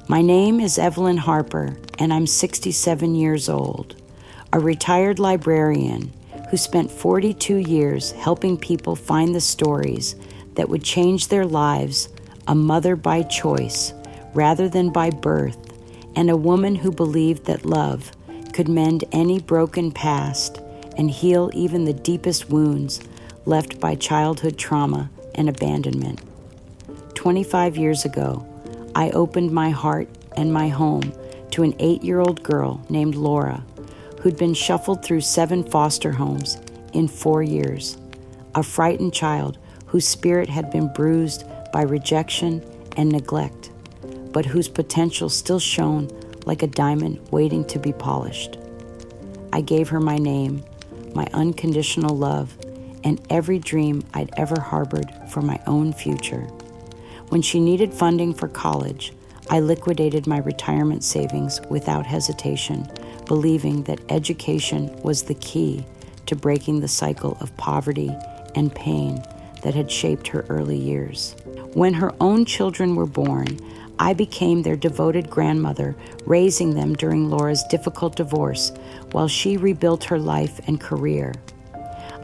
My name is Evelyn Harper, and I'm 67 years old, a retired librarian who spent 42 years helping people find the stories that would change their lives, a mother by choice rather than by birth, and a woman who believed that love could mend any broken past and heal even the deepest wounds left by childhood trauma and abandonment. 25 years ago, I opened my heart and my home to an 8-year-old girl named Laura, who'd been shuffled through 7 foster homes in 4 years, a frightened child whose spirit had been bruised by rejection and neglect, but whose potential still shone like a diamond waiting to be polished. I gave her my name, my unconditional love, and every dream I'd ever harbored for my own future. When she needed funding for college, I liquidated my retirement savings without hesitation, believing that education was the key to breaking the cycle of poverty and pain that had shaped her early years. When her own children were born, I became their devoted grandmother, raising them during Laura's difficult divorce while she rebuilt her life and career.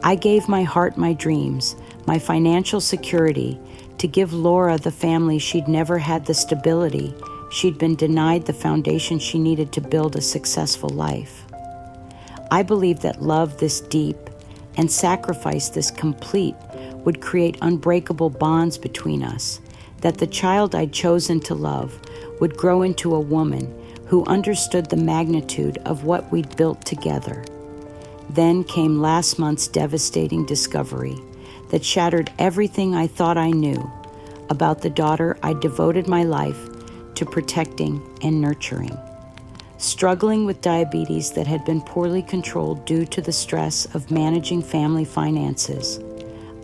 I gave my heart, my dreams, my financial security to give Laura the family she'd never had, the stability she'd been denied, the foundation she needed to build a successful life. I believed that love this deep and sacrifice this complete would create unbreakable bonds between us, that the child I'd chosen to love would grow into a woman who understood the magnitude of what we'd built together. Then came last month's devastating discovery that shattered everything I thought I knew about the daughter I devoted my life to protecting and nurturing. Struggling with diabetes that had been poorly controlled due to the stress of managing family finances,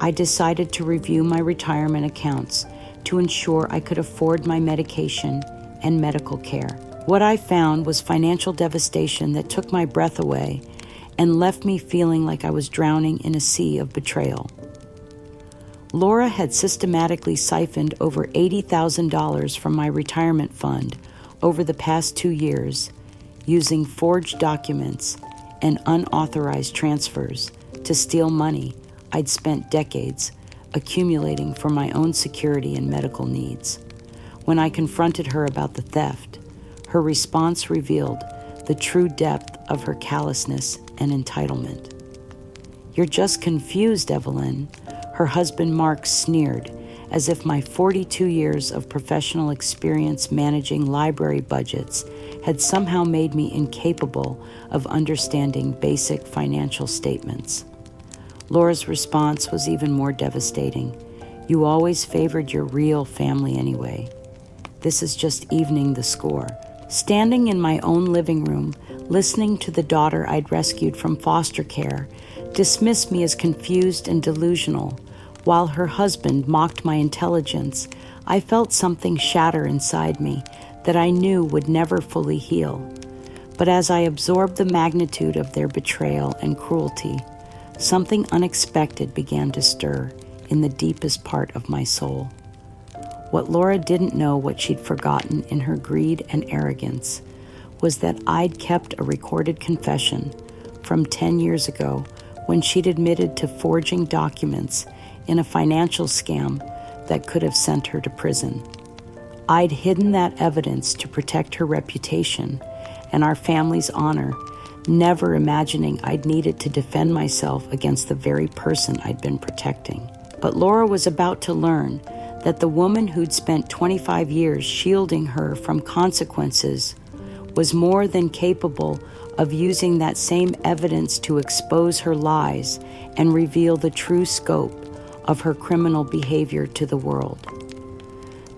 I decided to review my retirement accounts to ensure I could afford my medication and medical care. What I found was financial devastation that took my breath away and left me feeling like I was drowning in a sea of betrayal. Laura had systematically siphoned over $80,000 from my retirement fund over the past 2 years, using forged documents and unauthorized transfers to steal money I'd spent decades accumulating for my own security and medical needs. When I confronted her about the theft, her response revealed the true depth of her callousness and entitlement. "You're just confused, Evelyn," her husband Mark sneered, as if my 42 years of professional experience managing library budgets had somehow made me incapable of understanding basic financial statements. Laura's response was even more devastating. "You always favored your real family anyway. This is just evening the score." Standing in my own living room, listening to the daughter I'd rescued from foster care dismissed me as confused and delusional, while her husband mocked my intelligence, I felt something shatter inside me that I knew would never fully heal. But as I absorbed the magnitude of their betrayal and cruelty, something unexpected began to stir in the deepest part of my soul. What Laura didn't know, what she'd forgotten in her greed and arrogance, was that I'd kept a recorded confession from 10 years ago when she'd admitted to forging documents in a financial scam that could have sent her to prison. I'd hidden that evidence to protect her reputation and our family's honor, never imagining I'd needed to defend myself against the very person I'd been protecting. But Laura was about to learn that the woman who'd spent 25 years shielding her from consequences was more than capable of using that same evidence to expose her lies and reveal the true scope of her criminal behavior to the world.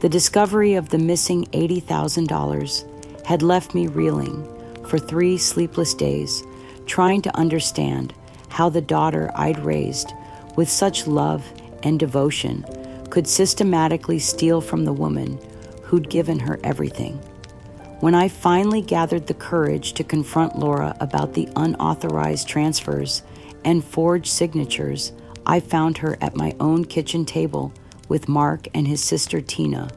The discovery of the missing $80,000 had left me reeling for 3 sleepless days, trying to understand how the daughter I'd raised with such love and devotion could systematically steal from the woman who'd given her everything. When I finally gathered the courage to confront Laura about the unauthorized transfers and forged signatures, I found her at my own kitchen table with Mark and his sister Tina,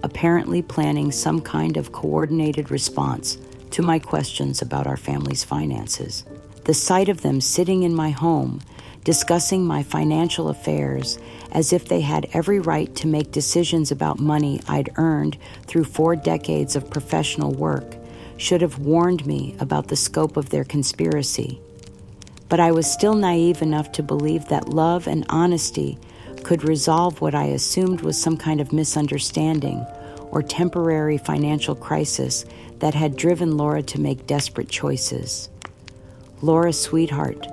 apparently planning some kind of coordinated response to my questions about our family's finances. The sight of them sitting in my home, discussing my financial affairs as if they had every right to make decisions about money I'd earned through 4 decades of professional work, should have warned me about the scope of their conspiracy. But I was still naive enough to believe that love and honesty could resolve what I assumed was some kind of misunderstanding or temporary financial crisis that had driven Laura to make desperate choices. "Laura, sweetheart,"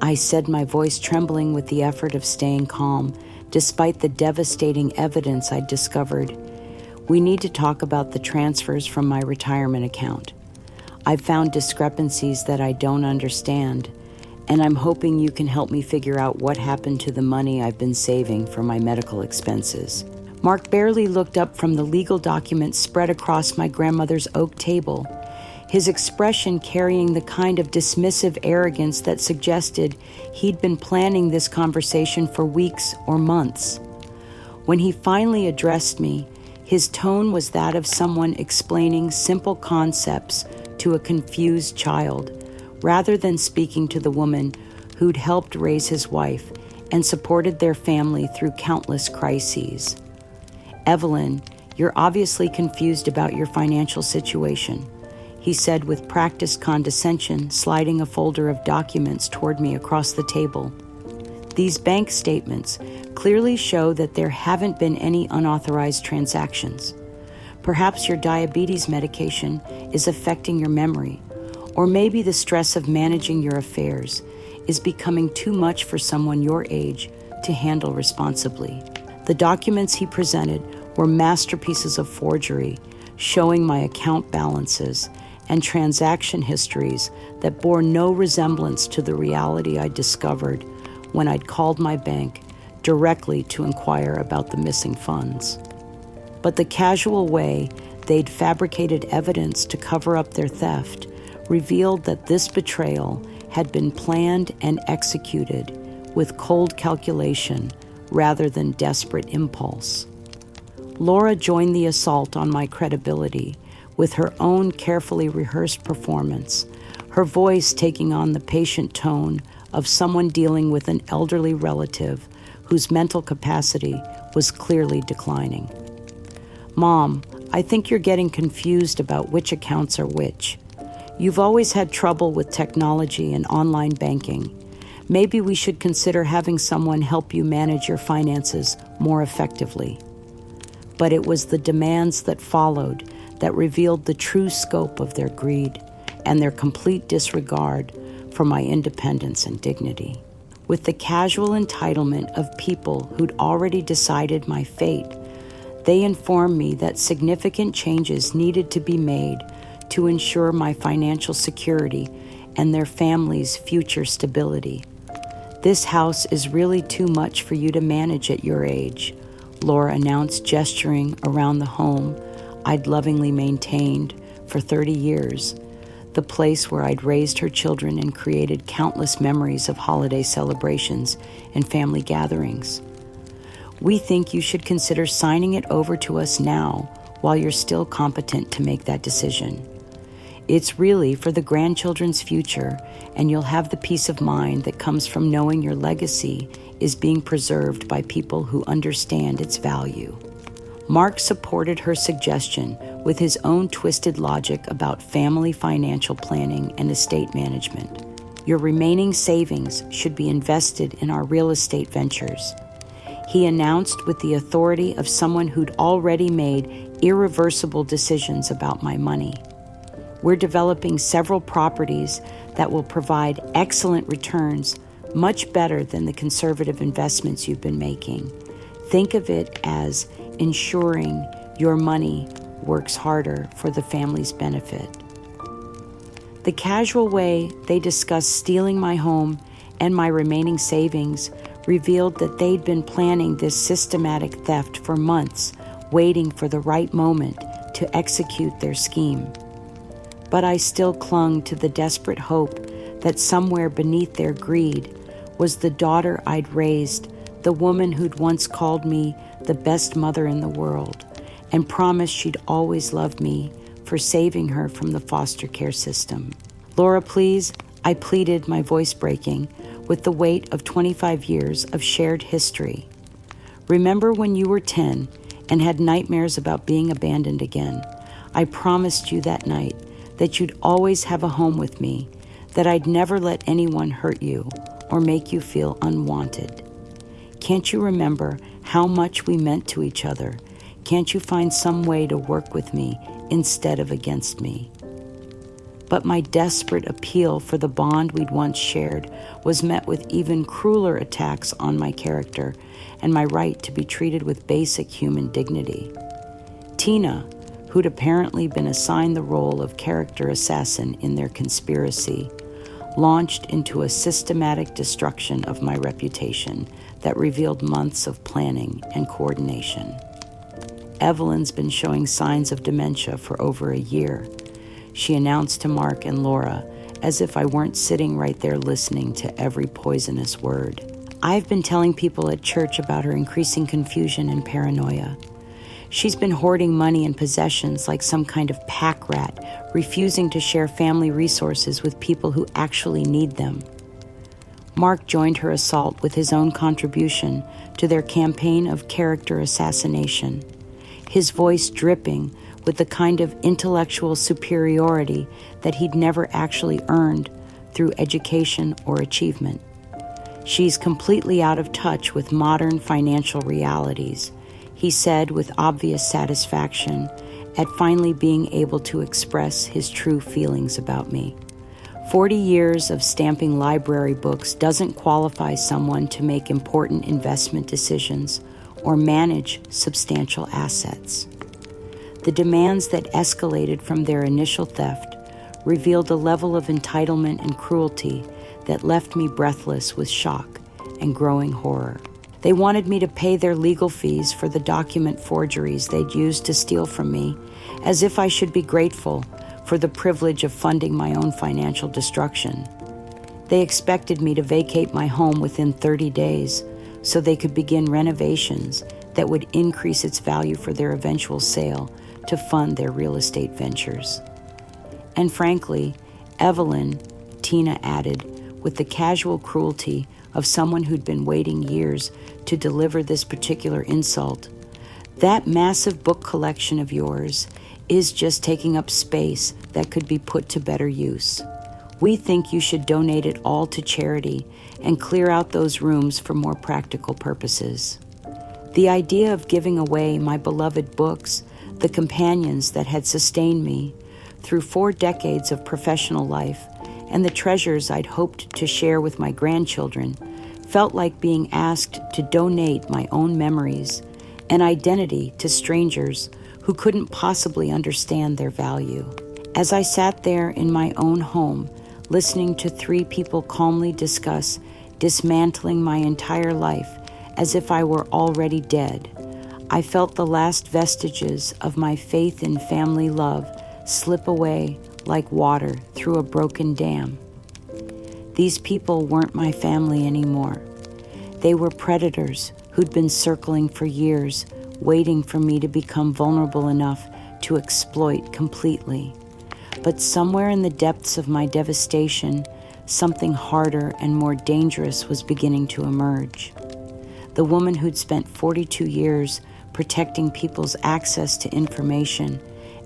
I said, my voice trembling with the effort of staying calm, despite the devastating evidence I'd discovered. "We need to talk about the transfers from my retirement account. I've found discrepancies that I don't understand, and I'm hoping you can help me figure out what happened to the money I've been saving for my medical expenses." Mark barely looked up from the legal documents spread across my grandmother's oak table, his expression carrying the kind of dismissive arrogance that suggested he'd been planning this conversation for weeks or months. When he finally addressed me, his tone was that of someone explaining simple concepts to a confused child, rather than speaking to the woman who'd helped raise his wife and supported their family through countless crises. "Evelyn, you're obviously confused about your financial situation," he said with practiced condescension, sliding a folder of documents toward me across the table. "These bank statements clearly show that there haven't been any unauthorized transactions. Perhaps your diabetes medication is affecting your memory, or maybe the stress of managing your affairs is becoming too much for someone your age to handle responsibly." The documents he presented were masterpieces of forgery, showing my account balances and transaction histories that bore no resemblance to the reality I discovered when I'd called my bank directly to inquire about the missing funds. But the casual way they'd fabricated evidence to cover up their theft revealed that this betrayal had been planned and executed with cold calculation rather than desperate impulse. Laura joined the assault on my credibility with her own carefully rehearsed performance, her voice taking on the patient tone of someone dealing with an elderly relative whose mental capacity was clearly declining. "Mom, I think you're getting confused about which accounts are which. You've always had trouble with technology and online banking. Maybe we should consider having someone help you manage your finances more effectively." But it was the demands that followed that revealed the true scope of their greed and their complete disregard for my independence and dignity. With the casual entitlement of people who'd already decided my fate, they informed me that significant changes needed to be made to ensure my financial security and their family's future stability. "This house is really too much for you to manage at your age," Laura announced, gesturing around the home I'd lovingly maintained for 30 years, the place where I'd raised her children and created countless memories of holiday celebrations and family gatherings. "We think you should consider signing it over to us now while you're still competent to make that decision. It's really for the grandchildren's future, and you'll have the peace of mind that comes from knowing your legacy is being preserved by people who understand its value." Mark supported her suggestion with his own twisted logic about family financial planning and estate management. "Your remaining savings should be invested in our real estate ventures," he announced with the authority of someone who'd already made irreversible decisions about my money. "We're developing several properties that will provide excellent returns, much better than the conservative investments you've been making. Think of it as ensuring your money works harder for the family's benefit." The casual way they discussed stealing my home and my remaining savings revealed that they'd been planning this systematic theft for months, waiting for the right moment to execute their scheme. But I still clung to the desperate hope that somewhere beneath their greed was the daughter I'd raised, the woman who'd once called me the best mother in the world, and promised she'd always love me for saving her from the foster care system. "Laura, please," I pleaded, my voice breaking with the weight of 25 years of shared history. "Remember when you were 10 and had nightmares about being abandoned again? I promised you that night that you'd always have a home with me, that I'd never let anyone hurt you or make you feel unwanted. Can't you remember how much we meant to each other? Can't you find some way to work with me instead of against me?" But my desperate appeal for the bond we'd once shared was met with even crueler attacks on my character and my right to be treated with basic human dignity. Tina, who'd apparently been assigned the role of character assassin in their conspiracy, launched into a systematic destruction of my reputation that revealed months of planning and coordination. Evelyn's been showing signs of dementia for over a year, she announced to Mark and Laura, as if I weren't sitting right there listening to every poisonous word. I've been telling people at church about her increasing confusion and paranoia. She's been hoarding money and possessions like some kind of pack rat, refusing to share family resources with people who actually need them. Mark joined her assault with his own contribution to their campaign of character assassination, his voice dripping with the kind of intellectual superiority that he'd never actually earned through education or achievement. "She's completely out of touch with modern financial realities," he said with obvious satisfaction at finally being able to express his true feelings about me. 40 years of stamping library books doesn't qualify someone to make important investment decisions or manage substantial assets. The demands that escalated from their initial theft revealed a level of entitlement and cruelty that left me breathless with shock and growing horror. They wanted me to pay their legal fees for the document forgeries they'd used to steal from me, as if I should be grateful for the privilege of funding my own financial destruction. They expected me to vacate my home within 30 days so they could begin renovations that would increase its value for their eventual sale to fund their real estate ventures. And frankly, Evelyn, Tina added, with the casual cruelty of someone who'd been waiting years to deliver this particular insult, "That massive book collection of yours is just taking up space that could be put to better use. We think you should donate it all to charity and clear out those rooms for more practical purposes." The idea of giving away my beloved books, the companions that had sustained me through 4 decades of professional life, and the treasures I'd hoped to share with my grandchildren, felt like being asked to donate my own memories and identity to strangers who couldn't possibly understand their value. As I sat there in my own home, listening to 3 people calmly discuss dismantling my entire life as if I were already dead, I felt the last vestiges of my faith in family love slip away like water through a broken dam. These people weren't my family anymore. They were predators who'd been circling for years, waiting for me to become vulnerable enough to exploit completely. But somewhere in the depths of my devastation, something harder and more dangerous was beginning to emerge. The woman who'd spent 42 years protecting people's access to information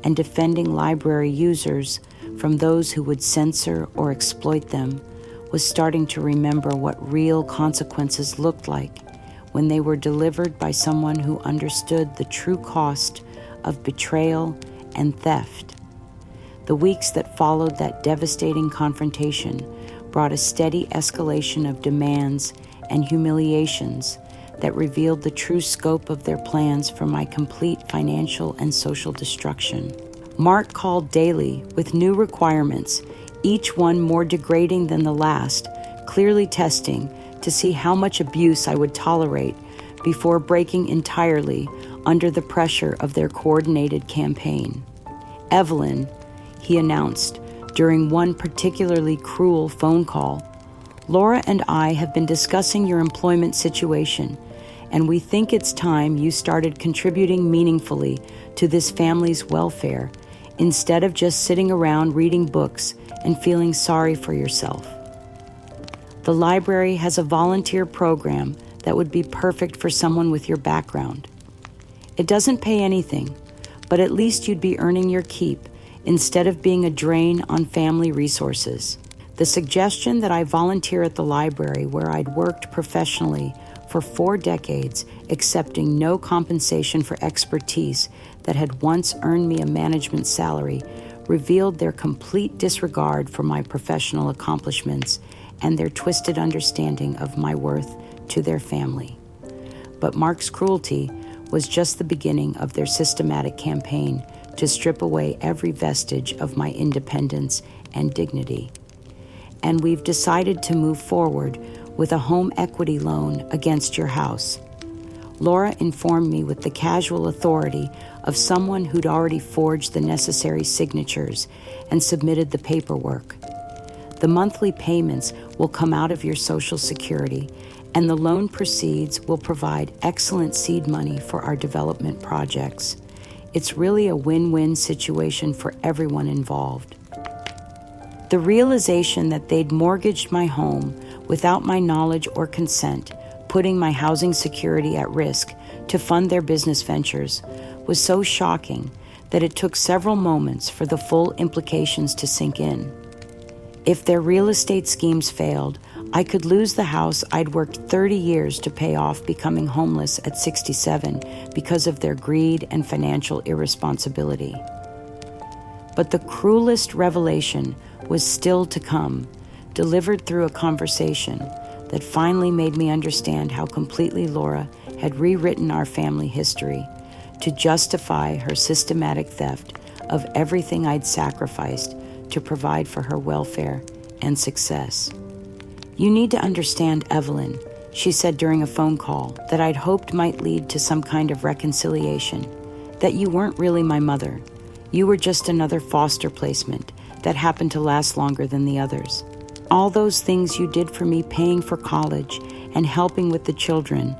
and defending library users from those who would censor or exploit them was starting to remember what real consequences looked like when they were delivered by someone who understood the true cost of betrayal and theft. The weeks that followed that devastating confrontation brought a steady escalation of demands and humiliations that revealed the true scope of their plans for my complete financial and social destruction. Mark called daily with new requirements, each one more degrading than the last, clearly testing to see how much abuse I would tolerate before breaking entirely under the pressure of their coordinated campaign. "Evelyn," he announced during one particularly cruel phone call, "Laura and I have been discussing your employment situation, and we think it's time you started contributing meaningfully to this family's welfare instead of just sitting around reading books and feeling sorry for yourself. The library has a volunteer program that would be perfect for someone with your background. It doesn't pay anything, but at least you'd be earning your keep instead of being a drain on family resources. The suggestion that I volunteer at the library, where I'd worked professionally for 4 decades, accepting no compensation for expertise that had once earned me a management salary, revealed their complete disregard for my professional accomplishments and their twisted understanding of my worth to their family. But Mark's cruelty was just the beginning of their systematic campaign to strip away every vestige of my independence and dignity. And we've decided to move forward with a home equity loan against your house. Laura informed me with the casual authority of someone who'd already forged the necessary signatures and submitted the paperwork. The monthly payments will come out of your Social Security, and the loan proceeds will provide excellent seed money for our development projects. It's really a win-win situation for everyone involved. The realization that they'd mortgaged my home without my knowledge or consent, putting my housing security at risk to fund their business ventures, was so shocking that it took several moments for the full implications to sink in. If their real estate schemes failed, I could lose the house I'd worked 30 years to pay off, becoming homeless at 67 because of their greed and financial irresponsibility. But the cruelest revelation was still to come, delivered through a conversation that finally made me understand how completely Laura had rewritten our family history to justify her systematic theft of everything I'd sacrificed to provide for her welfare and success. "You need to understand, Evelyn," she said during a phone call that I'd hoped might lead to some kind of reconciliation, "that you weren't really my mother. You were just another foster placement that happened to last longer than the others. All those things you did for me, paying for college and helping with the children,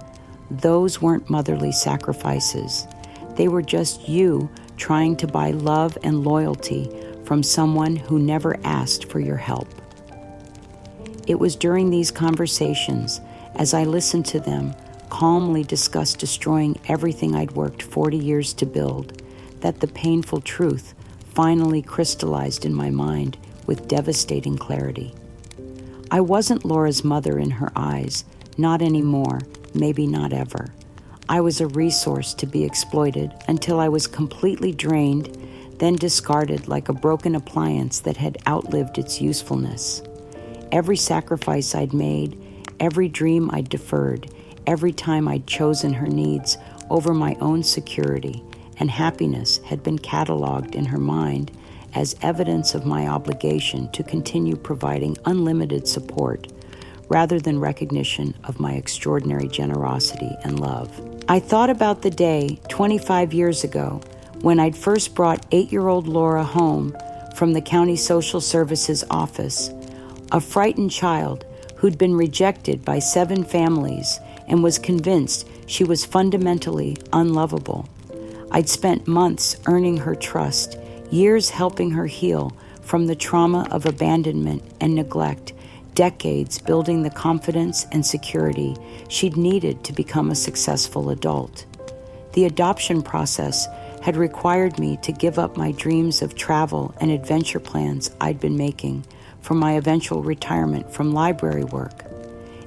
those weren't motherly sacrifices. They were just you trying to buy love and loyalty from someone who never asked for your help." It was during these conversations, as I listened to them calmly discuss destroying everything I'd worked 40 years to build, that the painful truth finally crystallized in my mind with devastating clarity. I wasn't Laura's mother in her eyes, not anymore, maybe not ever. I was a resource to be exploited until I was completely drained, then discarded like a broken appliance that had outlived its usefulness. Every sacrifice I'd made, every dream I'd deferred, every time I'd chosen her needs over my own security and happiness had been cataloged in her mind as evidence of my obligation to continue providing unlimited support rather than recognition of my extraordinary generosity and love. I thought about the day 25 years ago when I'd first brought 8-year-old Laura home from the county social services office, a frightened child who'd been rejected by 7 families and was convinced she was fundamentally unlovable. I'd spent months earning her trust, years helping her heal from the trauma of abandonment and neglect, decades building the confidence and security she'd needed to become a successful adult. The adoption process had required me to give up my dreams of travel and adventure plans I'd been making for my eventual retirement from library work.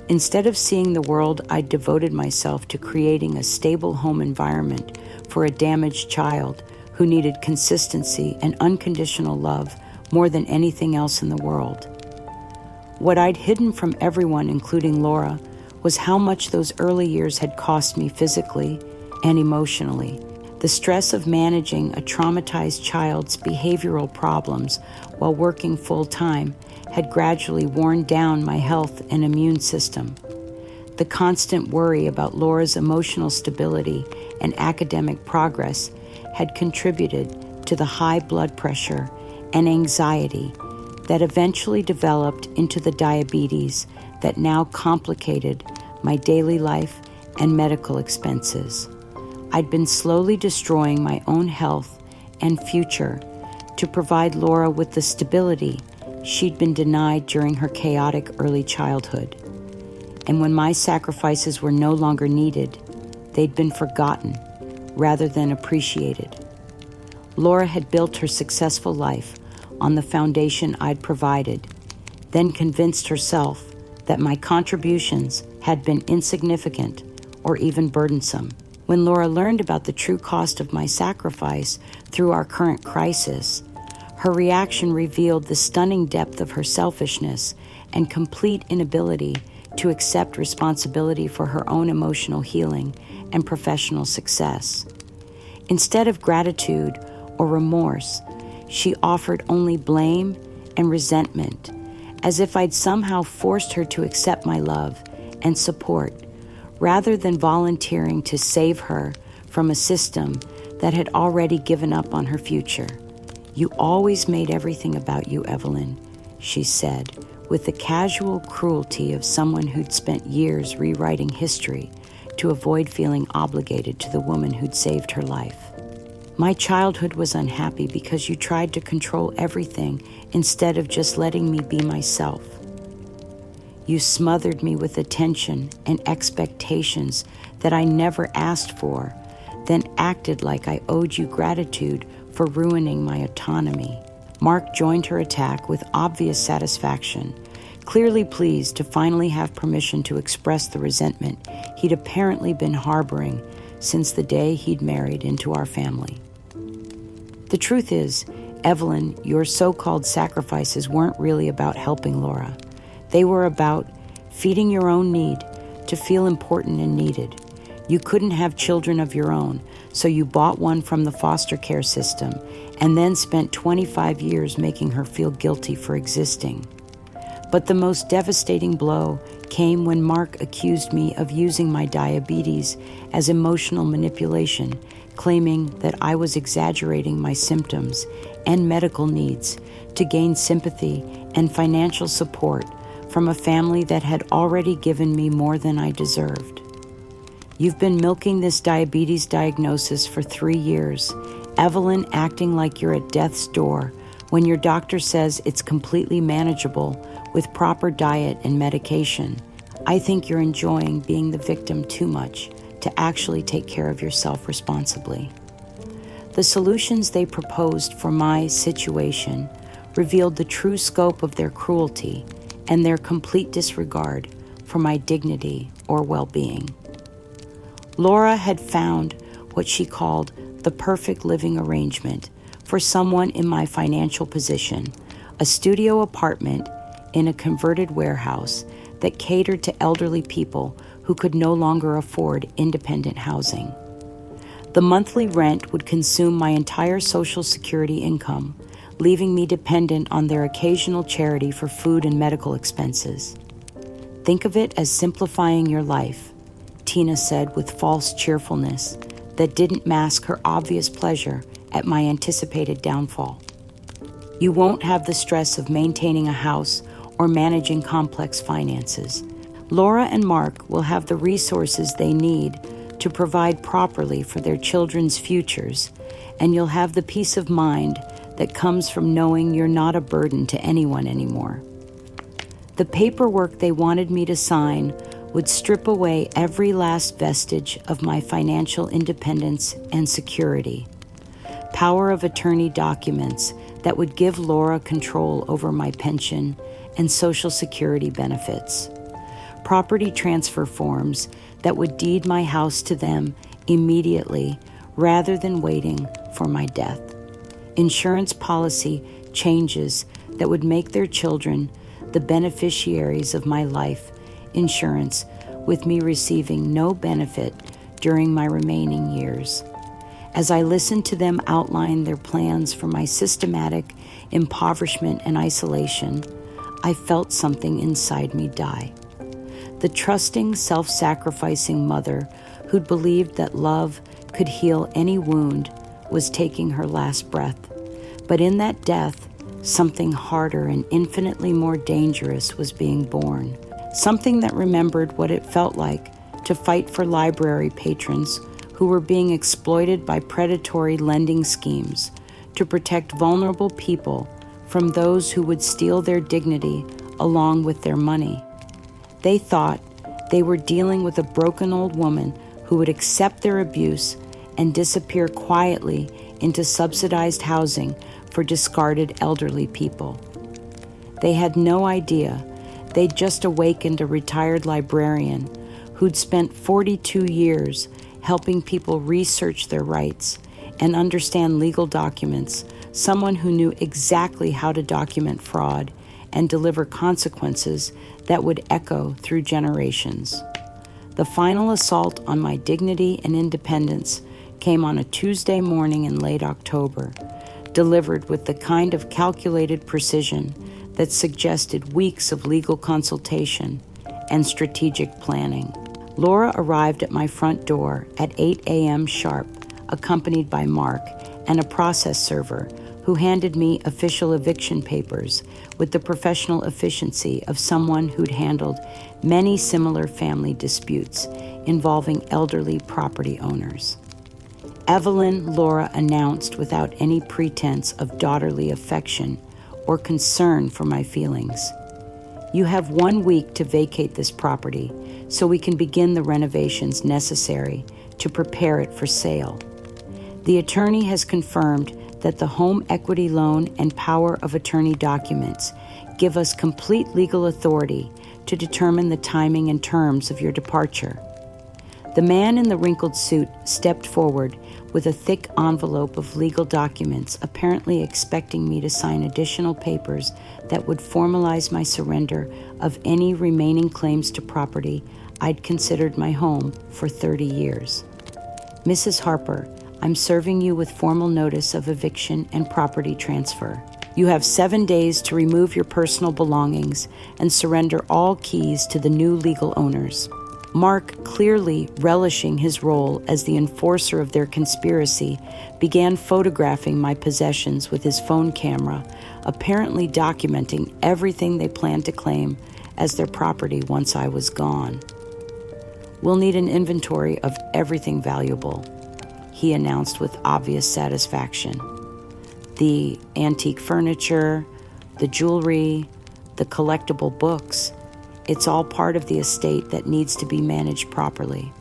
Instead of seeing the world, I'd devoted myself to creating a stable home environment for a damaged child who needed consistency and unconditional love more than anything else in the world. What I'd hidden from everyone, including Laura, was how much those early years had cost me physically and emotionally. The stress of managing a traumatized child's behavioral problems while working full-time had gradually worn down my health and immune system. The constant worry about Laura's emotional stability and academic progress had contributed to the high blood pressure and anxiety that eventually developed into the diabetes that now complicated my daily life and medical expenses. I'd been slowly destroying my own health and future to provide Laura with the stability she'd been denied during her chaotic early childhood. And when my sacrifices were no longer needed, they'd been forgotten rather than appreciated. Laura had built her successful life on the foundation I'd provided, then convinced herself that my contributions had been insignificant or even burdensome. When Laura learned about the true cost of my sacrifice through our current crisis, her reaction revealed the stunning depth of her selfishness and complete inability to accept responsibility for her own emotional healing and professional success. Instead of gratitude or remorse, she offered only blame and resentment, as if I'd somehow forced her to accept my love and support, rather than volunteering to save her from a system that had already given up on her future. "You always made everything about you, Evelyn," she said, with the casual cruelty of someone who'd spent years rewriting history to avoid feeling obligated to the woman who'd saved her life. "My childhood was unhappy because you tried to control everything instead of just letting me be myself. You smothered me with attention and expectations that I never asked for, then acted like I owed you gratitude for ruining my autonomy." Mark joined her attack with obvious satisfaction, clearly pleased to finally have permission to express the resentment he'd apparently been harboring since the day he'd married into our family. "The truth is, Evelyn, your so-called sacrifices weren't really about helping Laura. They were about feeding your own need to feel important and needed. You couldn't have children of your own, so you bought one from the foster care system and then spent 25 years making her feel guilty for existing. But the most devastating blow came when Mark accused me of using my diabetes as emotional manipulation, claiming that I was exaggerating my symptoms and medical needs to gain sympathy and financial support from a family that had already given me more than I deserved. You've been milking this diabetes diagnosis for 3 years, Evelyn, acting like you're at death's door when your doctor says it's completely manageable with proper diet and medication. I think you're enjoying being the victim too much to actually take care of yourself responsibly." The solutions they proposed for my situation revealed the true scope of their cruelty and their complete disregard for my dignity or well-being. Laura had found what she called the perfect living arrangement for someone in my financial position, a studio apartment in a converted warehouse that catered to elderly people who could no longer afford independent housing. The monthly rent would consume my entire Social Security income, leaving me dependent on their occasional charity for food and medical expenses. "Think of it as simplifying your life," Tina said with false cheerfulness that didn't mask her obvious pleasure at my anticipated downfall. "You won't have the stress of maintaining a house or managing complex finances. Laura and Mark will have the resources they need to provide properly for their children's futures, and you'll have the peace of mind that comes from knowing you're not a burden to anyone anymore." The paperwork they wanted me to sign would strip away every last vestige of my financial independence and security. Power of attorney documents that would give Laura control over my pension and Social Security benefits. Property transfer forms that would deed my house to them immediately rather than waiting for my death. Insurance policy changes that would make their children the beneficiaries of my life insurance, with me receiving no benefit during my remaining years. As I listened to them outline their plans for my systematic impoverishment and isolation, I felt something inside me die. The trusting, self-sacrificing mother who'd believed that love could heal any wound was taking her last breath. But in that death, something harder and infinitely more dangerous was being born. Something that remembered what it felt like to fight for library patrons who were being exploited by predatory lending schemes, to protect vulnerable people from those who would steal their dignity along with their money. They thought they were dealing with a broken old woman who would accept their abuse and disappear quietly into subsidized housing for discarded elderly people. They had no idea they'd just awakened a retired librarian who'd spent 42 years helping people research their rights and understand legal documents, someone who knew exactly how to document fraud and deliver consequences that would echo through generations. The final assault on my dignity and independence came on a Tuesday morning in late October, delivered with the kind of calculated precision that suggested weeks of legal consultation and strategic planning. Laura arrived at my front door at 8 a.m. sharp, accompanied by Mark and a process server who handed me official eviction papers with the professional efficiency of someone who'd handled many similar family disputes involving elderly property owners. Evelyn, Laura announced without any pretense of daughterly affection or concern for my feelings. You have 1 week to vacate this property so we can begin the renovations necessary to prepare it for sale. The attorney has confirmed that the home equity loan and power of attorney documents give us complete legal authority to determine the timing and terms of your departure. The man in the wrinkled suit stepped forward with a thick envelope of legal documents, apparently expecting me to sign additional papers that would formalize my surrender of any remaining claims to property I'd considered my home for 30 years. Mrs. Harper, I'm serving you with formal notice of eviction and property transfer. You have 7 days to remove your personal belongings and surrender all keys to the new legal owners. Mark, clearly relishing his role as the enforcer of their conspiracy, began photographing my possessions with his phone camera, apparently documenting everything they planned to claim as their property once I was gone. We'll need an inventory of everything valuable, he announced with obvious satisfaction. The antique furniture, the jewelry, the collectible books, it's all part of the estate that needs to be managed properly.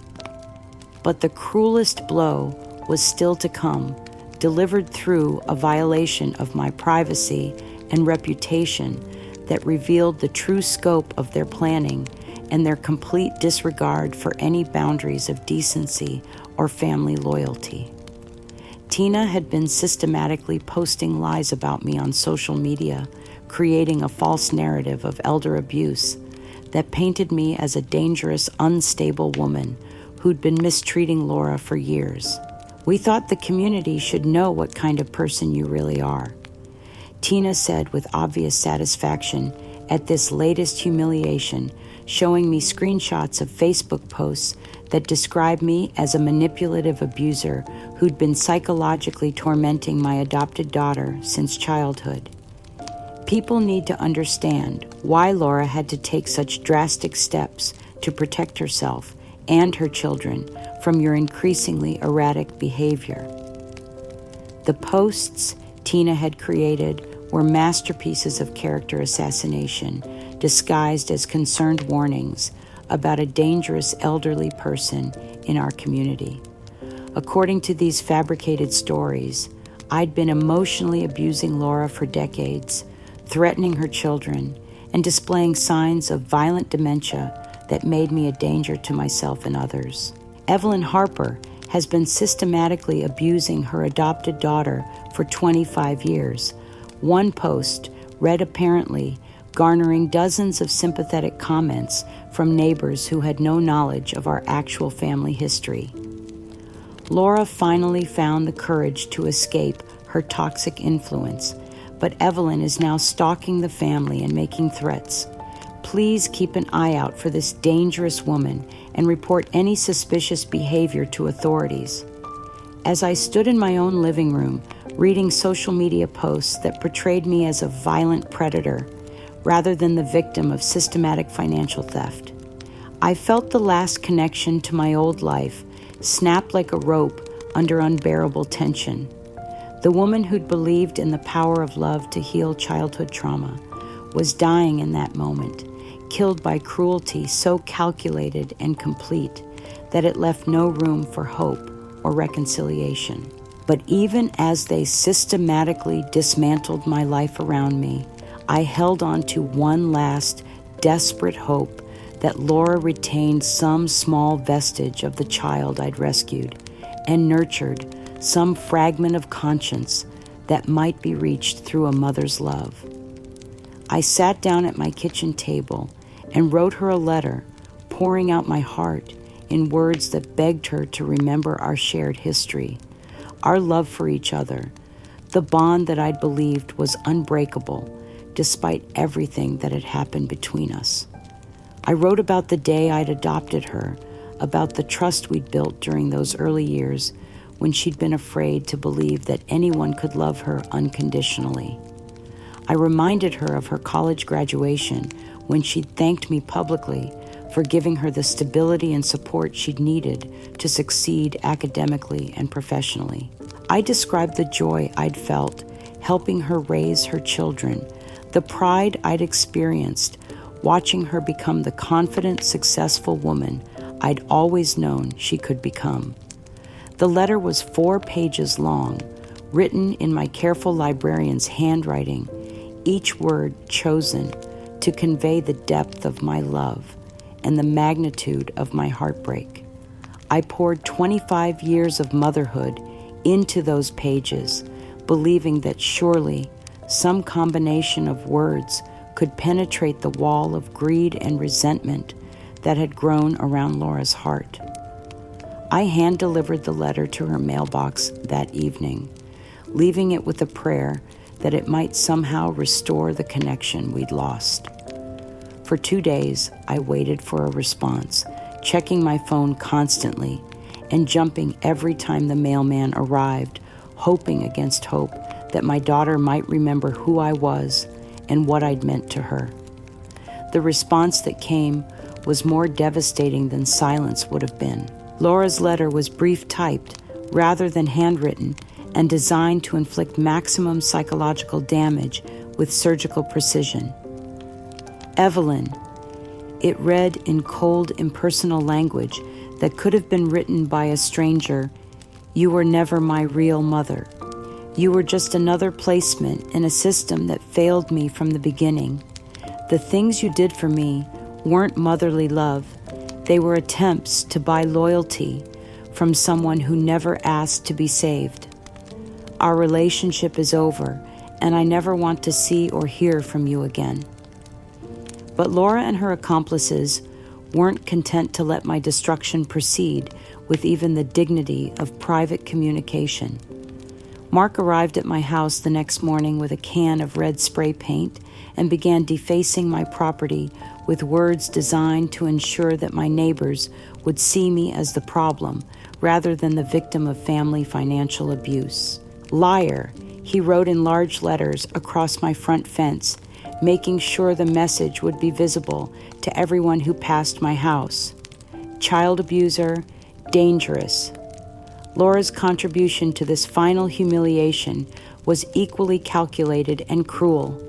But the cruelest blow was still to come, delivered through a violation of my privacy and reputation that revealed the true scope of their planning and their complete disregard for any boundaries of decency or family loyalty. Tina had been systematically posting lies about me on social media, creating a false narrative of elder abuse that painted me as a dangerous, unstable woman who'd been mistreating Laura for years. We thought the community should know what kind of person you really are. Tina said with obvious satisfaction at this latest humiliation, showing me screenshots of Facebook posts that described me as a manipulative abuser who'd been psychologically tormenting my adopted daughter since childhood. People need to understand why Laura had to take such drastic steps to protect herself and her children from your increasingly erratic behavior. The posts Tina had created were masterpieces of character assassination, disguised as concerned warnings about a dangerous elderly person in our community. According to these fabricated stories, I'd been emotionally abusing Laura for decades, threatening her children, and displaying signs of violent dementia that made me a danger to myself and others. Evelyn Harper has been systematically abusing her adopted daughter for 25 years. One post, read apparently, garnering dozens of sympathetic comments from neighbors who had no knowledge of our actual family history. Laura finally found the courage to escape her toxic influence, but Evelyn is now stalking the family and making threats. Please keep an eye out for this dangerous woman and report any suspicious behavior to authorities. As I stood in my own living room, reading social media posts that portrayed me as a violent predator rather than the victim of systematic financial theft, I felt the last connection to my old life snap like a rope under unbearable tension. The woman who'd believed in the power of love to heal childhood trauma was dying in that moment, killed by cruelty so calculated and complete that it left no room for hope or reconciliation. But even as they systematically dismantled my life around me, I held on to one last desperate hope that Laura retained some small vestige of the child I'd rescued and nurtured, some fragment of conscience that might be reached through a mother's love. I sat down at my kitchen table and wrote her a letter, pouring out my heart in words that begged her to remember our shared history, our love for each other, the bond that I'd believed was unbreakable despite everything that had happened between us. I wrote about the day I'd adopted her, about the trust we'd built during those early years when she'd been afraid to believe that anyone could love her unconditionally. I reminded her of her college graduation when she'd thanked me publicly for giving her the stability and support she'd needed to succeed academically and professionally. I described the joy I'd felt helping her raise her children, the pride I'd experienced watching her become the confident, successful woman I'd always known she could become. The letter was 4 pages long, written in my careful librarian's handwriting, each word chosen to convey the depth of my love and the magnitude of my heartbreak. I poured 25 years of motherhood into those pages, believing that surely some combination of words could penetrate the wall of greed and resentment that had grown around Laura's heart. I hand-delivered the letter to her mailbox that evening, leaving it with a prayer that it might somehow restore the connection we'd lost. For 2 days, I waited for a response, checking my phone constantly and jumping every time the mailman arrived, hoping against hope that my daughter might remember who I was and what I'd meant to her. The response that came was more devastating than silence would have been. Laura's letter was brief typed rather than handwritten and designed to inflict maximum psychological damage with surgical precision. Evelyn, it read in cold, impersonal language that could have been written by a stranger. You were never my real mother. You were just another placement in a system that failed me from the beginning. The things you did for me weren't motherly love. They were attempts to buy loyalty from someone who never asked to be saved. Our relationship is over, and I never want to see or hear from you again. But Laura and her accomplices weren't content to let my destruction proceed with even the dignity of private communication. Mark arrived at my house the next morning with a can of red spray paint and began defacing my property with words designed to ensure that my neighbors would see me as the problem rather than the victim of family financial abuse. Liar, he wrote in large letters across my front fence, making sure the message would be visible to everyone who passed my house. Child abuser, dangerous. Laura's contribution to this final humiliation was equally calculated and cruel.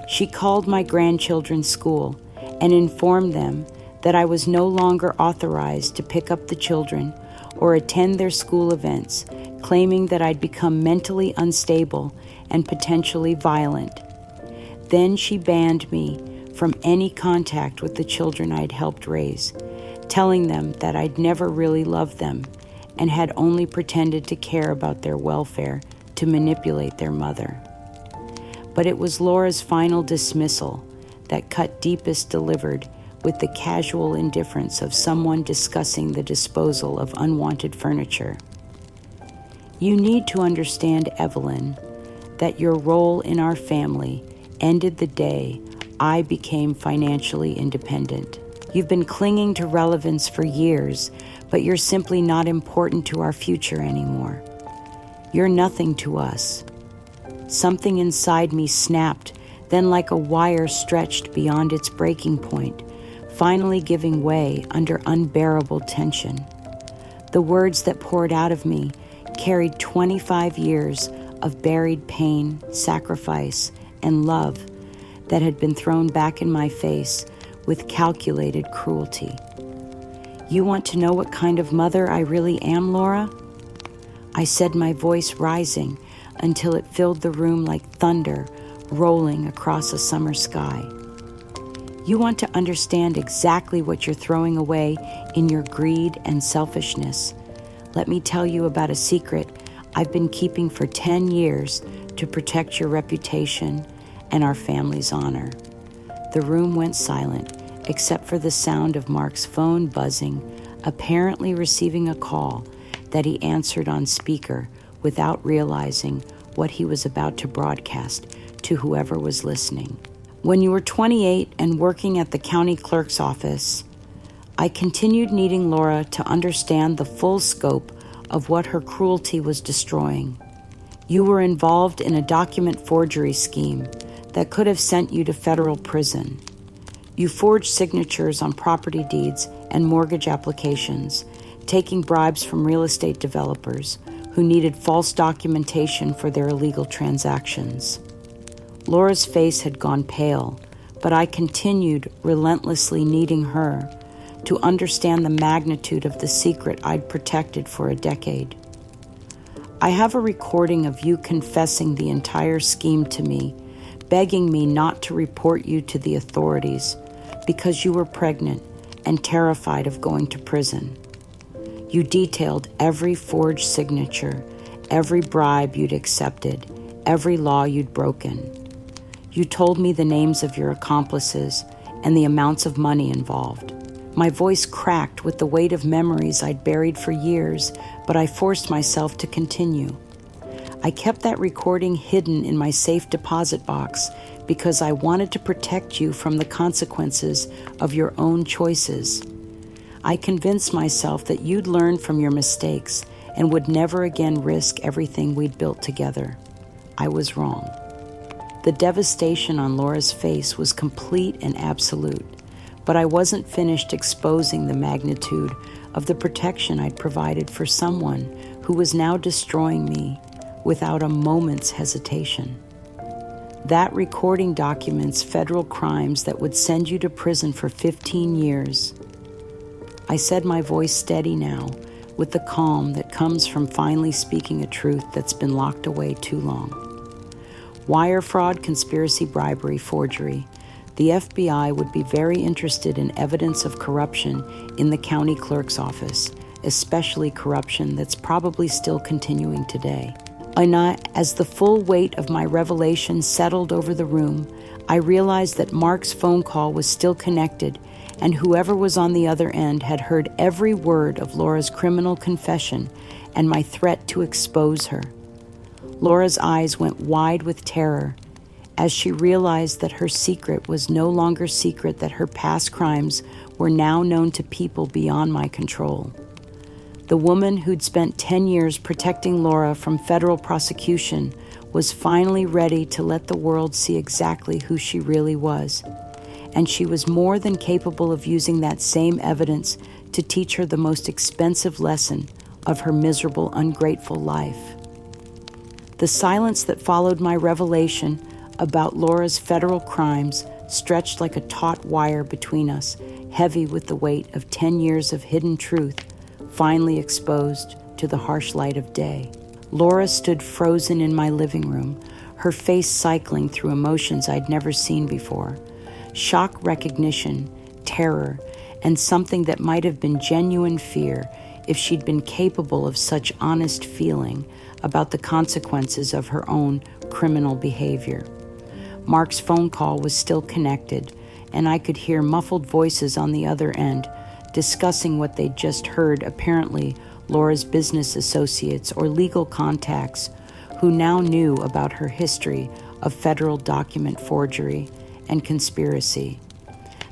She called my grandchildren's school and informed them that I was no longer authorized to pick up the children or attend their school events, claiming that I'd become mentally unstable and potentially violent. Then she banned me from any contact with the children I'd helped raise, telling them that I'd never really loved them and had only pretended to care about their welfare to manipulate their mother. But it was Laura's final dismissal that cut deepest delivered with the casual indifference of someone discussing the disposal of unwanted furniture. You need to understand, Evelyn, that your role in our family ended the day I became financially independent. You've been clinging to relevance for years, but you're simply not important to our future anymore. You're nothing to us. Something inside me snapped, then like a wire stretched beyond its breaking point, finally giving way under unbearable tension. The words that poured out of me carried 25 years of buried pain, sacrifice, and love that had been thrown back in my face with calculated cruelty. You want to know what kind of mother I really am, Laura? I said, my voice rising until it filled the room like thunder rolling across a summer sky. You want to understand exactly what you're throwing away in your greed and selfishness. Let me tell you about a secret I've been keeping for 10 years to protect your reputation and our family's honor. The room went silent, except for the sound of Mark's phone buzzing, apparently receiving a call that he answered on speaker without realizing what he was about to broadcast to whoever was listening. When you were 28 and working at the county clerk's office, I continued needing Laura to understand the full scope of what her cruelty was destroying. You were involved in a document forgery scheme that could have sent you to federal prison. You forged signatures on property deeds and mortgage applications, taking bribes from real estate developers who needed false documentation for their illegal transactions. Laura's face had gone pale, but I continued relentlessly needing her to understand the magnitude of the secret I'd protected for a decade. I have a recording of you confessing the entire scheme to me, begging me not to report you to the authorities because you were pregnant and terrified of going to prison. You detailed every forged signature, every bribe you'd accepted, every law you'd broken. You told me the names of your accomplices and the amounts of money involved. My voice cracked with the weight of memories I'd buried for years, but I forced myself to continue. I kept that recording hidden in my safe deposit box because I wanted to protect you from the consequences of your own choices. I convinced myself that you'd learn from your mistakes and would never again risk everything we'd built together. I was wrong. The devastation on Laura's face was complete and absolute, but I wasn't finished exposing the magnitude of the protection I'd provided for someone who was now destroying me without a moment's hesitation. That recording documents federal crimes that would send you to prison for 15 years. I said, my voice steady now, with the calm that comes from finally speaking a truth that's been locked away too long. Wire fraud, conspiracy, bribery, forgery. The FBI would be very interested in evidence of corruption in the county clerk's office, especially corruption that's probably still continuing today. As the full weight of my revelation settled over the room, I realized that Mark's phone call was still connected, and whoever was on the other end had heard every word of Laura's criminal confession and my threat to expose her. Laura's eyes went wide with terror as she realized that her secret was no longer secret, that her past crimes were now known to people beyond my control. The woman who'd spent 10 years protecting Laura from federal prosecution was finally ready to let the world see exactly who she really was. And she was more than capable of using that same evidence to teach her the most expensive lesson of her miserable, ungrateful life. The silence that followed my revelation about Laura's federal crimes stretched like a taut wire between us, heavy with the weight of 10 years of hidden truth, finally exposed to the harsh light of day. Laura stood frozen in my living room, her face cycling through emotions I'd never seen before. Shock, recognition, terror, and something that might have been genuine fear if she'd been capable of such honest feeling about the consequences of her own criminal behavior. Mark's phone call was still connected, and I could hear muffled voices on the other end discussing what they'd just heard, apparently Laura's business associates or legal contacts who now knew about her history of federal document forgery and conspiracy.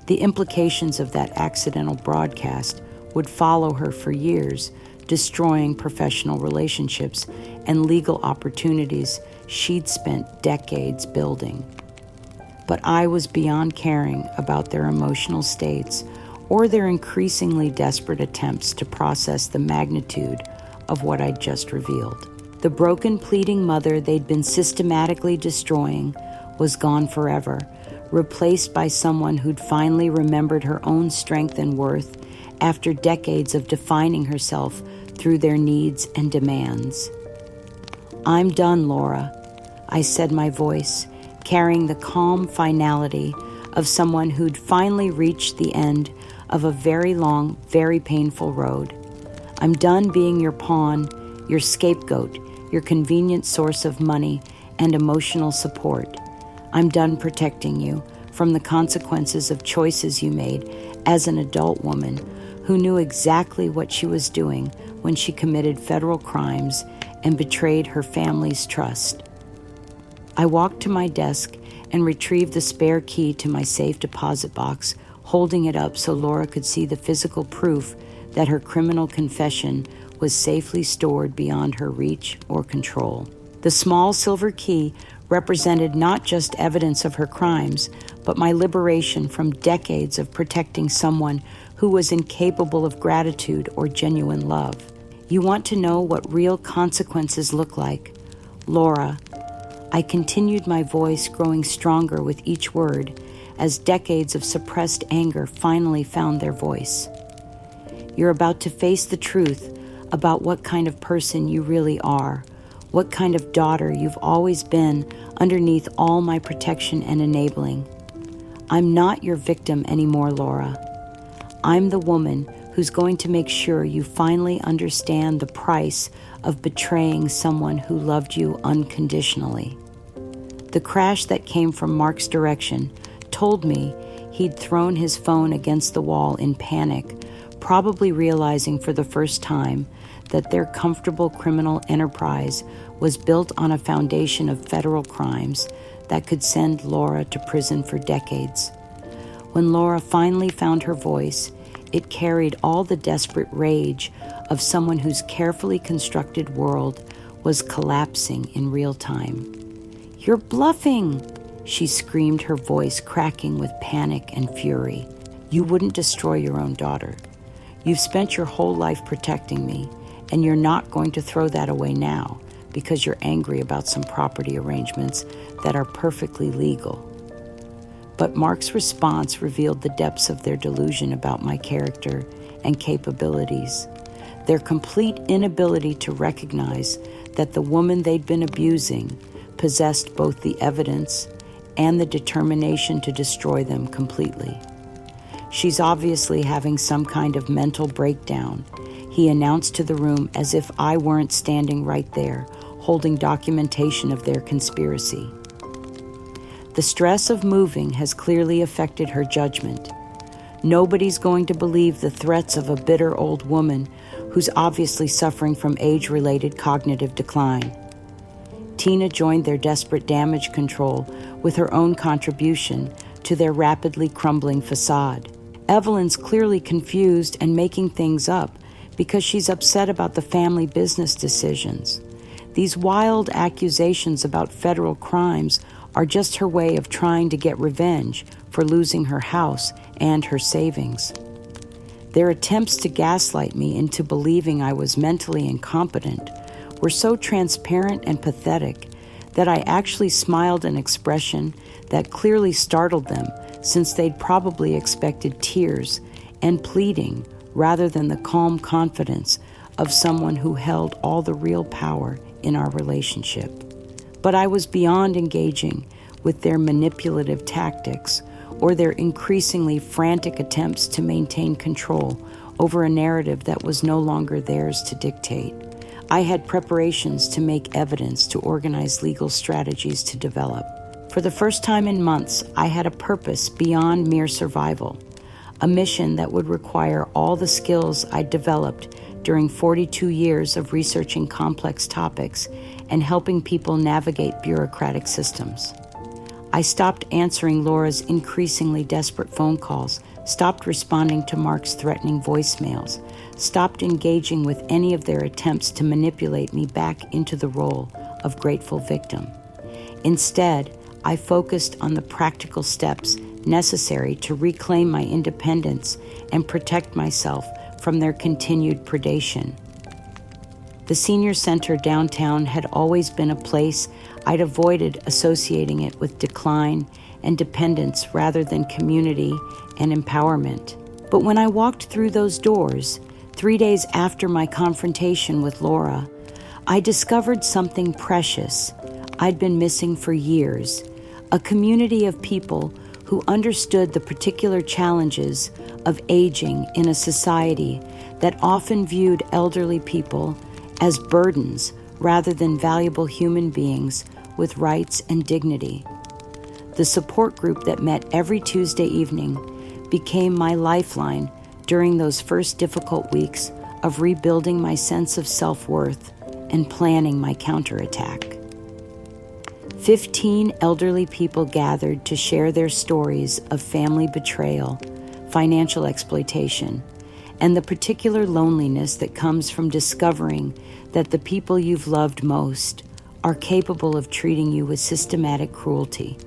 The implications of that accidental broadcast would follow her for years, destroying professional relationships and legal opportunities she'd spent decades building. But I was beyond caring about their emotional states or their increasingly desperate attempts to process the magnitude of what I'd just revealed. The broken, pleading mother they'd been systematically destroying was gone forever, replaced by someone who'd finally remembered her own strength and worth after decades of defining herself through their needs and demands. "I'm done, Laura," I said, my voice carrying the calm finality of someone who'd finally reached the end of a very long, very painful road. "I'm done being your pawn, your scapegoat, your convenient source of money and emotional support. I'm done protecting you from the consequences of choices you made as an adult woman who knew exactly what she was doing when she committed federal crimes and betrayed her family's trust." I walked to my desk and retrieved the spare key to my safe deposit box, holding it up so Laura could see the physical proof that her criminal confession was safely stored beyond her reach or control. The small silver key represented not just evidence of her crimes, but my liberation from decades of protecting someone who was incapable of gratitude or genuine love. "You want to know what real consequences look like? Laura," I continued, my voice growing stronger with each word as decades of suppressed anger finally found their voice. "You're about to face the truth about what kind of person you really are, what kind of daughter you've always been underneath all my protection and enabling. I'm not your victim anymore, Laura. I'm the woman who's going to make sure you finally understand the price of betraying someone who loved you unconditionally." The crash that came from Mark's direction told me he'd thrown his phone against the wall in panic, probably realizing for the first time that their comfortable criminal enterprise was built on a foundation of federal crimes that could send Laura to prison for decades. When Laura finally found her voice, it carried all the desperate rage of someone whose carefully constructed world was collapsing in real time. "You're bluffing!" she screamed, her voice cracking with panic and fury. "You wouldn't destroy your own daughter. You've spent your whole life protecting me, and you're not going to throw that away now because you're angry about some property arrangements that are perfectly legal." But Mark's response revealed the depths of their delusion about my character and capabilities, their complete inability to recognize that the woman they'd been abusing possessed both the evidence and the determination to destroy them completely. "She's obviously having some kind of mental breakdown," he announced to the room as if I weren't standing right there, holding documentation of their conspiracy. "The stress of moving has clearly affected her judgment. Nobody's going to believe the threats of a bitter old woman who's obviously suffering from age-related cognitive decline." Tina joined their desperate damage control with her own contribution to their rapidly crumbling facade. "Evelyn's clearly confused and making things up because she's upset about the family business decisions. These wild accusations about federal crimes are just her way of trying to get revenge for losing her house and her savings. Their attempts to gaslight me into believing I was mentally incompetent were so transparent and pathetic that I actually smiled an expression that clearly startled them, since they'd probably expected tears and pleading rather than the calm confidence of someone who held all the real power in our relationship. But I was beyond engaging with their manipulative tactics or their increasingly frantic attempts to maintain control over a narrative that was no longer theirs to dictate. I had preparations to make evidence, to organize legal strategies to develop. For the first time in months, I had a purpose beyond mere survival, a mission that would require all the skills I'd developed during 42 years of researching complex topics and helping people navigate bureaucratic systems. I stopped answering Laura's increasingly desperate phone calls, stopped responding to Mark's threatening voicemails, stopped engaging with any of their attempts to manipulate me back into the role of grateful victim. Instead, I focused on the practical steps necessary to reclaim my independence and protect myself from their continued predation. The senior center downtown had always been a place I'd avoided associating it with decline and dependence rather than community and empowerment. But when I walked through those doors, 3 days after my confrontation with Laura, I discovered something precious I'd been missing for years, a community of people who understood the particular challenges of aging in a society that often viewed elderly people as burdens rather than valuable human beings with rights and dignity. The support group that met every Tuesday evening became my lifeline during those first difficult weeks of rebuilding my sense of self-worth and planning my counterattack. 15 elderly people gathered to share their stories of family betrayal, financial exploitation, and the particular loneliness that comes from discovering that the people you've loved most are capable of treating you with systematic cruelty.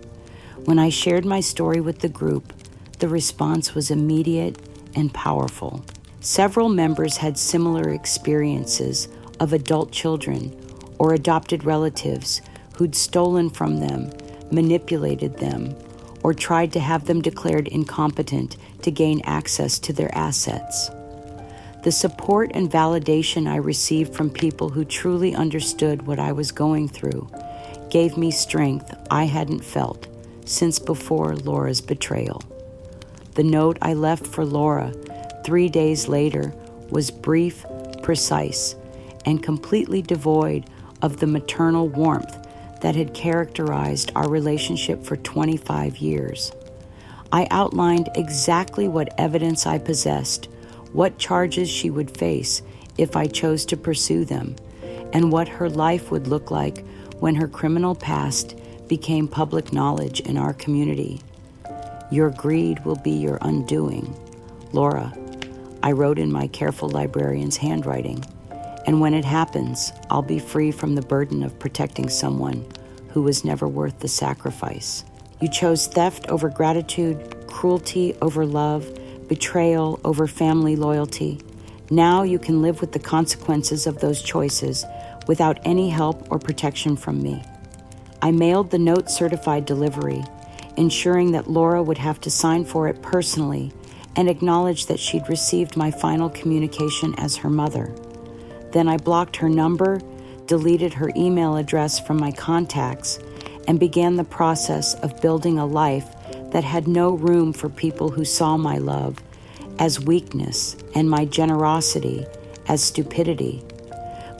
When I shared my story with the group, the response was immediate and powerful. Several members had similar experiences of adult children or adopted relatives who'd stolen from them, manipulated them, or tried to have them declared incompetent to gain access to their assets. The support and validation I received from people who truly understood what I was going through gave me strength I hadn't felt since before Laura's betrayal. The note I left for Laura 3 days later was brief, precise, and completely devoid of the maternal warmth that had characterized our relationship for 25 years. I outlined exactly what evidence I possessed, what charges she would face if I chose to pursue them, and what her life would look like when her criminal past became public knowledge in our community. "Your greed will be your undoing, Laura," I wrote in my careful librarian's handwriting, "and when it happens, I'll be free from the burden of protecting someone who was never worth the sacrifice. You chose theft over gratitude, cruelty over love, betrayal over family loyalty. Now you can live with the consequences of those choices without any help or protection from me." I mailed the note certified delivery, ensuring that Laura would have to sign for it personally and acknowledge that she'd received my final communication as her mother. Then I blocked her number, deleted her email address from my contacts, and began the process of building a life that had no room for people who saw my love as weakness and my generosity as stupidity.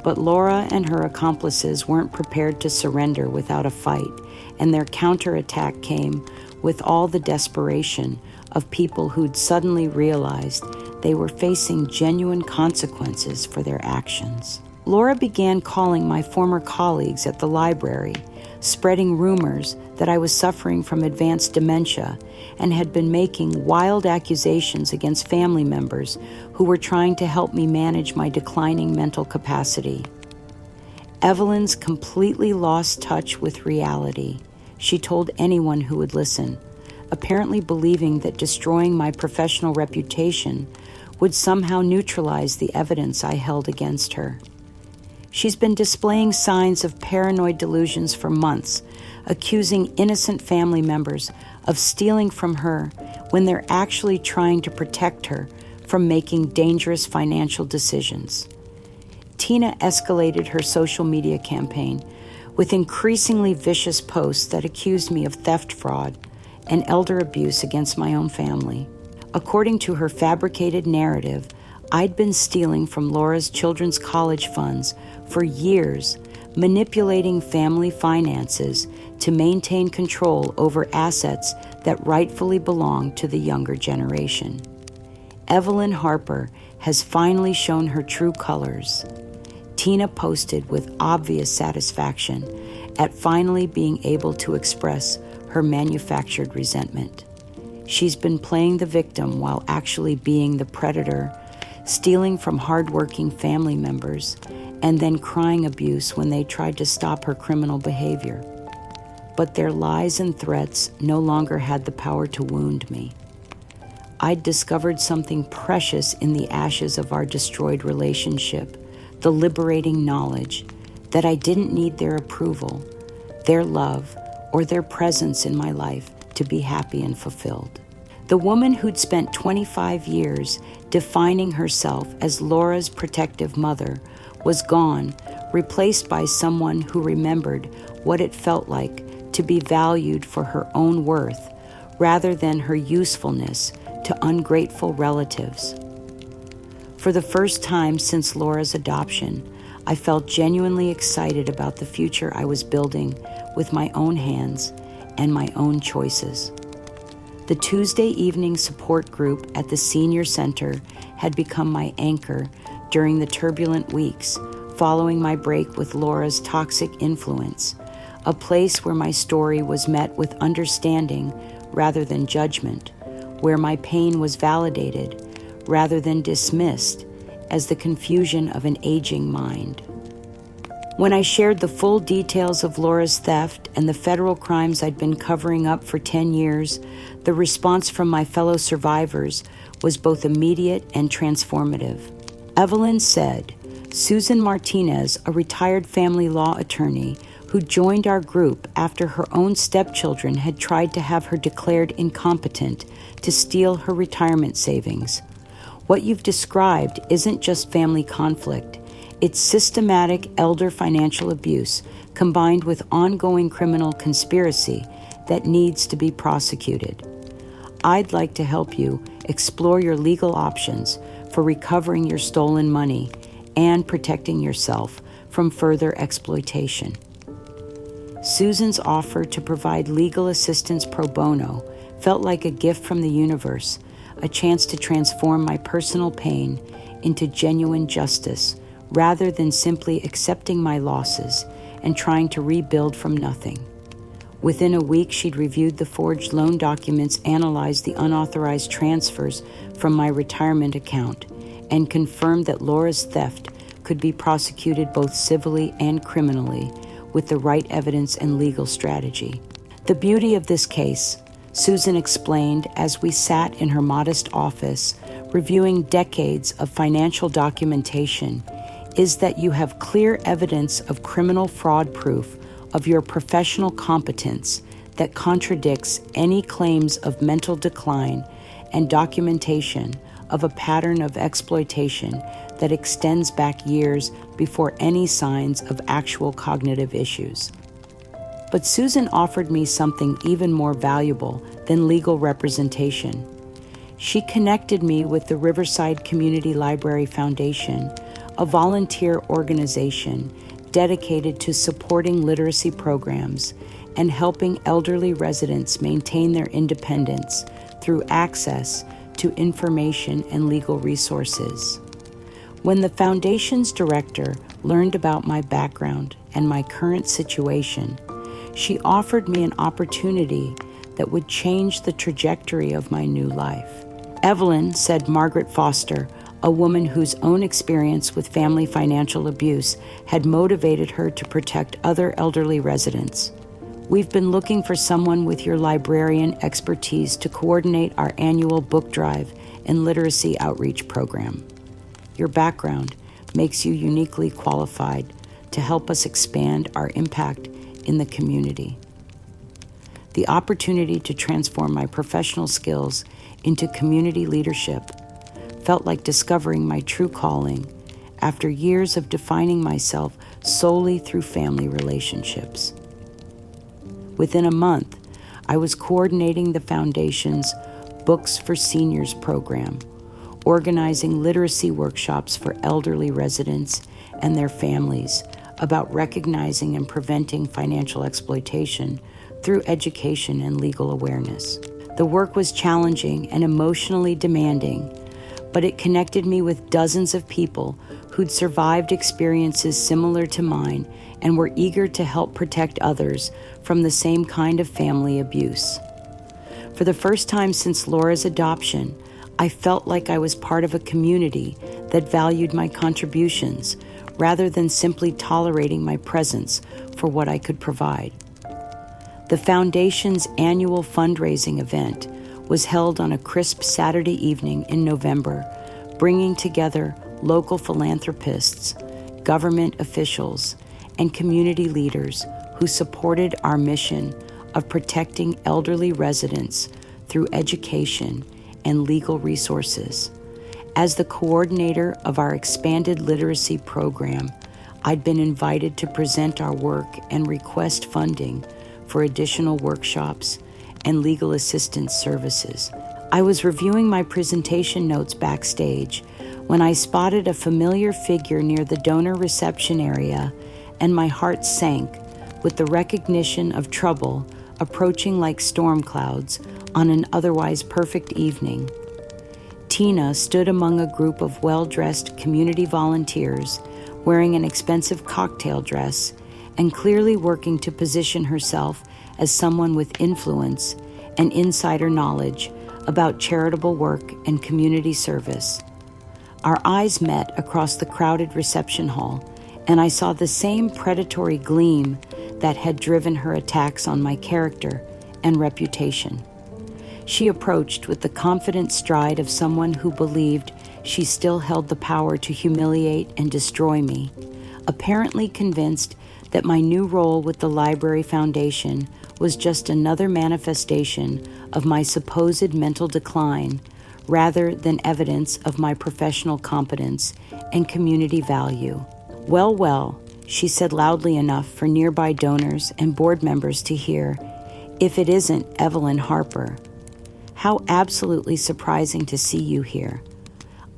But Laura and her accomplices weren't prepared to surrender without a fight, and their counterattack came with all the desperation of people who'd suddenly realized they were facing genuine consequences for their actions. Laura began calling my former colleagues at the library, spreading rumors that I was suffering from advanced dementia and had been making wild accusations against family members who were trying to help me manage my declining mental capacity. Evelyn's completely lost touch with reality, she told anyone who would listen, apparently believing that destroying my professional reputation would somehow neutralize the evidence I held against her. She's been displaying signs of paranoid delusions for months, accusing innocent family members of stealing from her when they're actually trying to protect her from making dangerous financial decisions. Tina escalated her social media campaign with increasingly vicious posts that accused me of theft fraud and elder abuse against my own family. According to her fabricated narrative, I'd been stealing from Laura's children's college funds for years, manipulating family finances to maintain control over assets that rightfully belong to the younger generation. Evelyn Harper has finally shown her true colors. Tina posted with obvious satisfaction at finally being able to express her manufactured resentment. She's been playing the victim while actually being the predator, stealing from hardworking family members, and then crying abuse when they tried to stop her criminal behavior. but their lies and threats no longer had the power to wound me. I'd discovered something precious in the ashes of our destroyed relationship, the liberating knowledge that I didn't need their approval, their love, or their presence in my life to be happy and fulfilled. The woman who'd spent 25 years defining herself as Laura's protective mother was gone, replaced by someone who remembered what it felt like to be valued for her own worth rather than her usefulness to ungrateful relatives. For the first time since Laura's adoption, I felt genuinely excited about the future I was building with my own hands and my own choices. The Tuesday evening support group at the senior center had become my anchor during the turbulent weeks following my break with Laura's toxic influence, a place where my story was met with understanding rather than judgment, where my pain was validated rather than dismissed as the confusion of an aging mind. When I shared the full details of Laura's theft and the federal crimes I'd been covering up for 10 years, the response from my fellow survivors was both immediate and transformative. Evelyn said, Susan Martinez, a retired family law attorney who joined our group after her own stepchildren had tried to have her declared incompetent to steal her retirement savings. What you've described isn't just family conflict. It's systematic elder financial abuse combined with ongoing criminal conspiracy that needs to be prosecuted. I'd like to help you explore your legal options for recovering your stolen money and protecting yourself from further exploitation. Susan's offer to provide legal assistance pro bono felt like a gift from the universe, a chance to transform my personal pain into genuine justice rather than simply accepting my losses and trying to rebuild from nothing. Within a week, she'd reviewed the forged loan documents, analyzed the unauthorized transfers from my retirement account, and confirmed that Laura's theft could be prosecuted both civilly and criminally with the right evidence and legal strategy. The beauty of this case, Susan explained as we sat in her modest office reviewing decades of financial documentation, is that you have clear evidence of criminal fraud proof of your professional competence that contradicts any claims of mental decline and documentation of a pattern of exploitation that extends back years before any signs of actual cognitive issues. But Susan offered me something even more valuable than legal representation. She connected me with the Riverside Community Library Foundation, a volunteer organization dedicated to supporting literacy programs and helping elderly residents maintain their independence through access to information and legal resources. When the foundation's director learned about my background and my current situation, she offered me an opportunity that would change the trajectory of my new life. Evelyn, said Margaret Foster, a woman whose own experience with family financial abuse had motivated her to protect other elderly residents. We've been looking for someone with your librarian expertise to coordinate our annual book drive and literacy outreach program. Your background makes you uniquely qualified to help us expand our impact in the community. The opportunity to transform my professional skills into community leadership felt like discovering my true calling after years of defining myself solely through family relationships. Within a month, I was coordinating the Foundation's Books for Seniors program, organizing literacy workshops for elderly residents and their families about recognizing and preventing financial exploitation through education and legal awareness. The work was challenging and emotionally demanding, but it connected me with dozens of people who'd survived experiences similar to mine and were eager to help protect others from the same kind of family abuse. For the first time since Laura's adoption, I felt like I was part of a community that valued my contributions rather than simply tolerating my presence for what I could provide. The foundation's annual fundraising event was held on a crisp Saturday evening in November, bringing together local philanthropists, government officials, and community leaders who supported our mission of protecting elderly residents through education and legal resources. As the coordinator of our expanded literacy program, I'd been invited to present our work and request funding for additional workshops and legal assistance services. I was reviewing my presentation notes backstage when I spotted a familiar figure near the donor reception area, and my heart sank with the recognition of trouble approaching like storm clouds on an otherwise perfect evening. Tina stood among a group of well-dressed community volunteers wearing an expensive cocktail dress and clearly working to position herself as someone with influence and insider knowledge about charitable work and community service. Our eyes met across the crowded reception hall, and I saw the same predatory gleam that had driven her attacks on my character and reputation. She approached with the confident stride of someone who believed she still held the power to humiliate and destroy me, apparently convinced that my new role with the Library Foundation was just another manifestation of my supposed mental decline rather than evidence of my professional competence and community value. Well, she said loudly enough for nearby donors and board members to hear, "If it isn't Evelyn Harper. How absolutely surprising to see you here.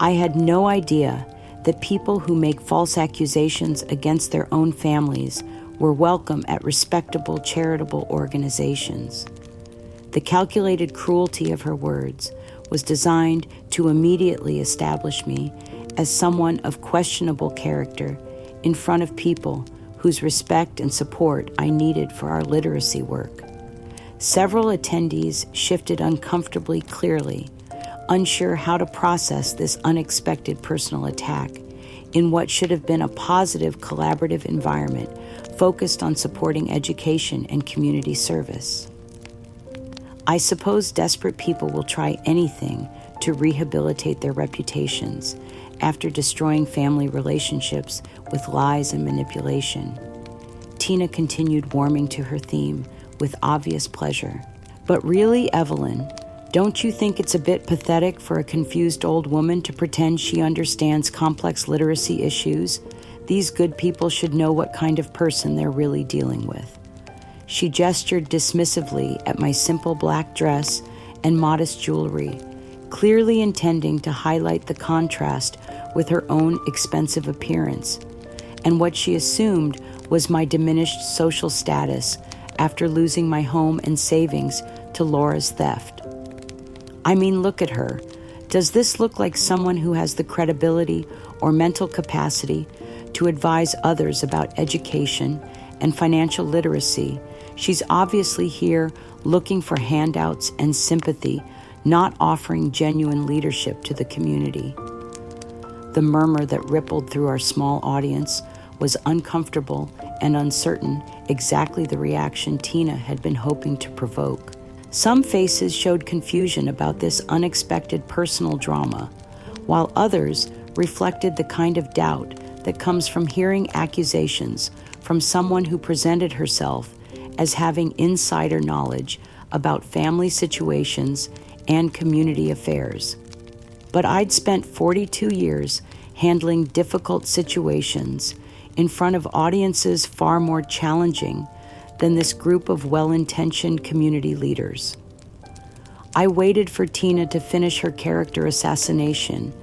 I had no idea that people who make false accusations against their own families were welcome at respectable charitable organizations." The calculated cruelty of her words was designed to immediately establish me as someone of questionable character in front of people whose respect and support I needed for our literacy work. Several attendees shifted uncomfortably clearly, unsure how to process this unexpected personal attack in what should have been a positive collaborative environment focused on supporting education and community service. I suppose desperate people will try anything to rehabilitate their reputations after destroying family relationships with lies and manipulation. Tina continued warming to her theme with obvious pleasure. But really, Evelyn, don't you think it's a bit pathetic for a confused old woman to pretend she understands complex literacy issues? These good people should know what kind of person they're really dealing with. She gestured dismissively at my simple black dress and modest jewelry, clearly intending to highlight the contrast with her own expensive appearance and what she assumed was my diminished social status after losing my home and savings to Laura's theft. I mean, look at her. Does this look like someone who has the credibility or mental capacity to advise others about education and financial literacy? She's obviously here looking for handouts and sympathy, not offering genuine leadership to the community. The murmur that rippled through our small audience was uncomfortable and uncertain, exactly the reaction Tina had been hoping to provoke. Some faces showed confusion about this unexpected personal drama, while others reflected the kind of doubt that comes from hearing accusations from someone who presented herself as having insider knowledge about family situations and community affairs. But I'd spent 42 years handling difficult situations in front of audiences far more challenging than this group of well-intentioned community leaders. I waited for Tina to finish her character assassination,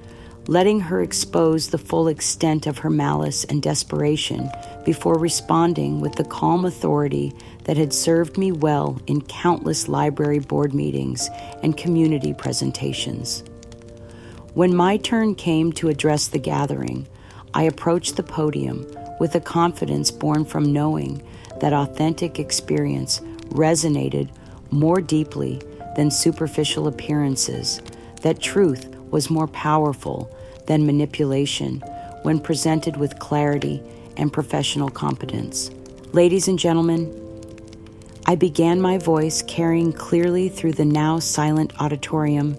letting her expose the full extent of her malice and desperation before responding with the calm authority that had served me well in countless library board meetings and community presentations. When my turn came to address the gathering, I approached the podium with a confidence born from knowing that authentic experience resonated more deeply than superficial appearances, that truth was more powerful than manipulation when presented with clarity and professional competence. Ladies and gentlemen, I began my voice carrying clearly through the now silent auditorium.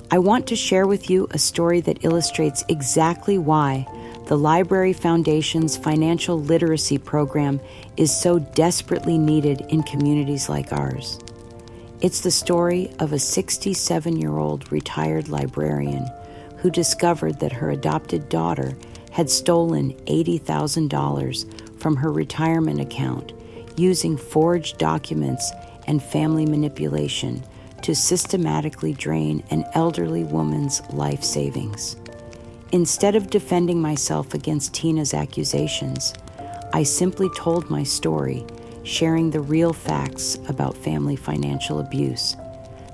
I want to share with you a story that illustrates exactly why the Library Foundation's financial literacy program is so desperately needed in communities like ours. It's the story of a 67-year-old retired librarian who discovered that her adopted daughter had stolen $80,000 from her retirement account using forged documents and family manipulation to systematically drain an elderly woman's life savings. Instead of defending myself against Tina's accusations, I simply told my story, sharing the real facts about family financial abuse,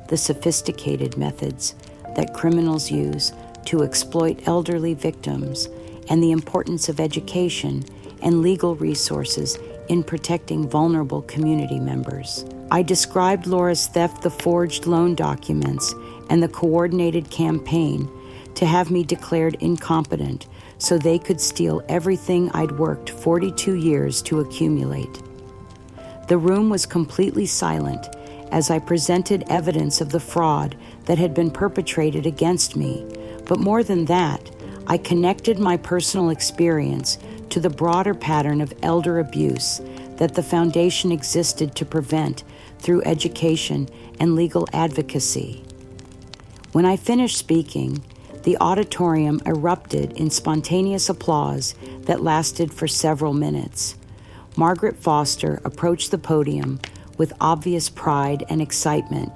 the sophisticated methods that criminals use to exploit elderly victims, and the importance of education and legal resources in protecting vulnerable community members. I described Laura's theft of forged loan documents and the coordinated campaign to have me declared incompetent so they could steal everything I'd worked 42 years to accumulate. The room was completely silent as I presented evidence of the fraud that had been perpetrated against me, but more than that, I connected my personal experience to the broader pattern of elder abuse that the foundation existed to prevent through education and legal advocacy. When I finished speaking, the auditorium erupted in spontaneous applause that lasted for several minutes. Margaret Foster approached the podium with obvious pride and excitement,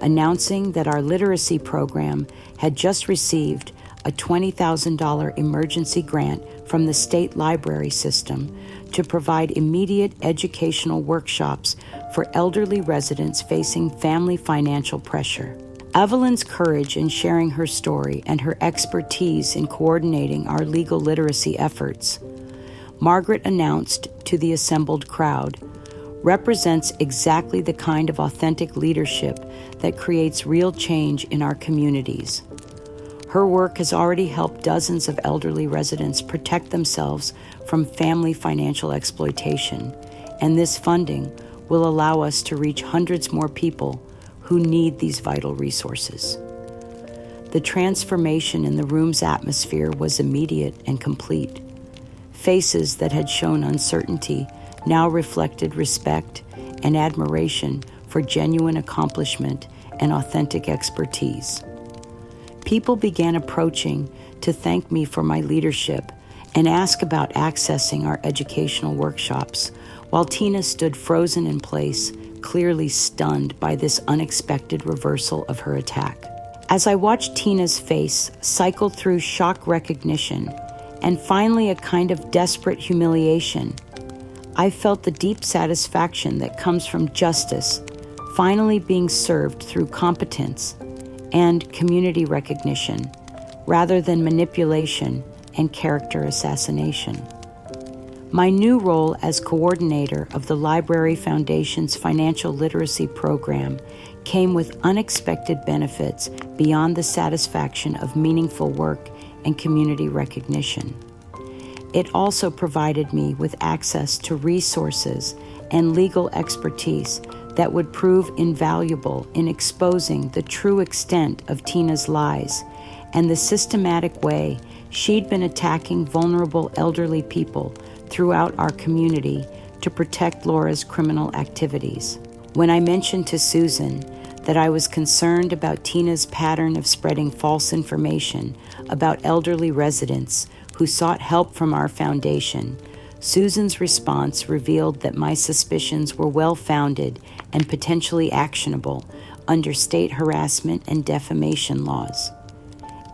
announcing that our literacy program had just received a $20,000 emergency grant from the state library system to provide immediate educational workshops for elderly residents facing family financial pressure. Evelyn's courage in sharing her story and her expertise in coordinating our legal literacy efforts, Margaret announced to the assembled crowd, represents exactly the kind of authentic leadership that creates real change in our communities. Her work has already helped dozens of elderly residents protect themselves from family financial exploitation, and this funding will allow us to reach hundreds more people who need these vital resources. The transformation in the room's atmosphere was immediate and complete. Faces that had shown uncertainty now reflected respect and admiration for genuine accomplishment and authentic expertise. People began approaching to thank me for my leadership and ask about accessing our educational workshops, while Tina stood frozen in place, clearly stunned by this unexpected reversal of her attack. As I watched Tina's face cycle through shock recognition and finally a kind of desperate humiliation, I felt the deep satisfaction that comes from justice finally being served through competence and community recognition, rather than manipulation and character assassination. My new role as coordinator of the Library Foundation's financial literacy program came with unexpected benefits beyond the satisfaction of meaningful work and community recognition. It also provided me with access to resources and legal expertise that would prove invaluable in exposing the true extent of Tina's lies and the systematic way she'd been attacking vulnerable elderly people throughout our community to protect Laura's criminal activities. When I mentioned to Susan that I was concerned about Tina's pattern of spreading false information about elderly residents who sought help from our foundation, Susan's response revealed that my suspicions were well-founded and potentially actionable under state harassment and defamation laws.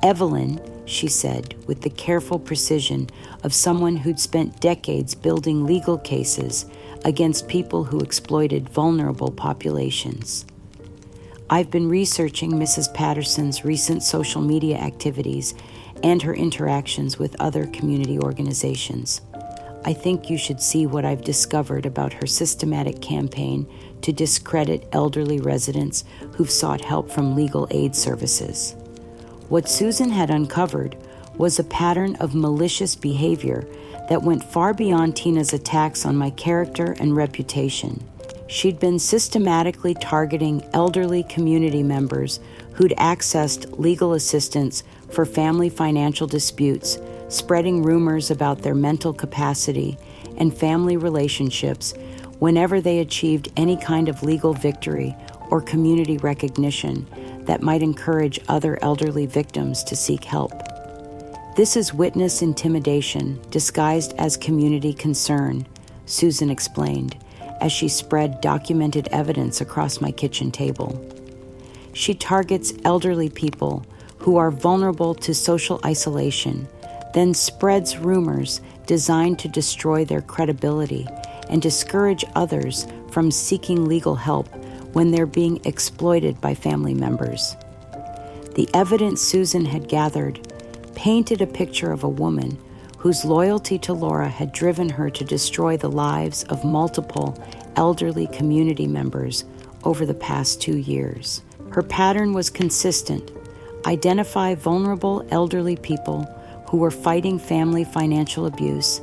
Evelyn, she said, with the careful precision of someone who'd spent decades building legal cases against people who exploited vulnerable populations. I've been researching Mrs. Patterson's recent social media activities and her interactions with other community organizations. I think you should see what I've discovered about her systematic campaign to discredit elderly residents who've sought help from legal aid services. What Susan had uncovered was a pattern of malicious behavior that went far beyond Tina's attacks on my character and reputation. She'd been systematically targeting elderly community members who'd accessed legal assistance for family financial disputes, spreading rumors about their mental capacity and family relationships whenever they achieved any kind of legal victory or community recognition that might encourage other elderly victims to seek help. This is witness intimidation disguised as community concern, Susan explained, as she spread documented evidence across my kitchen table. She targets elderly people who are vulnerable to social isolation, then spreads rumors designed to destroy their credibility and discourage others from seeking legal help when they're being exploited by family members. The evidence Susan had gathered painted a picture of a woman whose loyalty to Laura had driven her to destroy the lives of multiple elderly community members over the past 2 years. Her pattern was consistent: identify vulnerable elderly people who were fighting family financial abuse,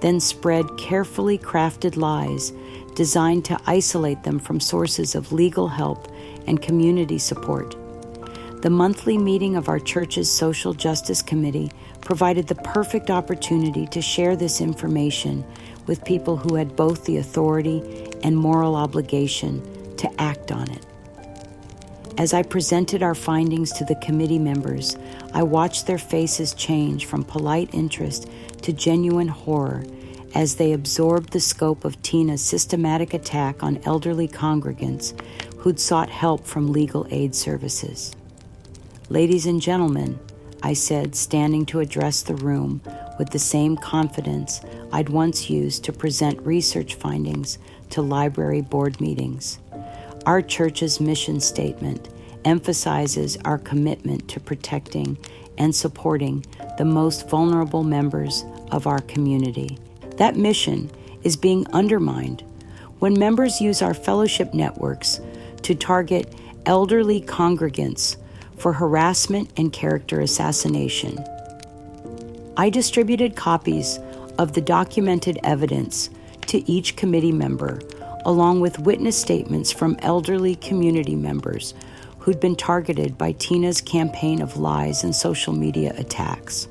then spread carefully crafted lies designed to isolate them from sources of legal help and community support. The monthly meeting of our church's Social Justice Committee provided the perfect opportunity to share this information with people who had both the authority and moral obligation to act on it. As I presented our findings to the committee members, I watched their faces change from polite interest to genuine horror as they absorbed the scope of Tina's systematic attack on elderly congregants who'd sought help from legal aid services. "Ladies and gentlemen," I said, standing to address the room with the same confidence I'd once used to present research findings to library board meetings. Our church's mission statement emphasizes our commitment to protecting and supporting the most vulnerable members of our community. That mission is being undermined when members use our fellowship networks to target elderly congregants for harassment and character assassination. I distributed copies of the documented evidence to each committee member, along with witness statements from elderly community members who'd been targeted by Tina's campaign of lies and social media attacks.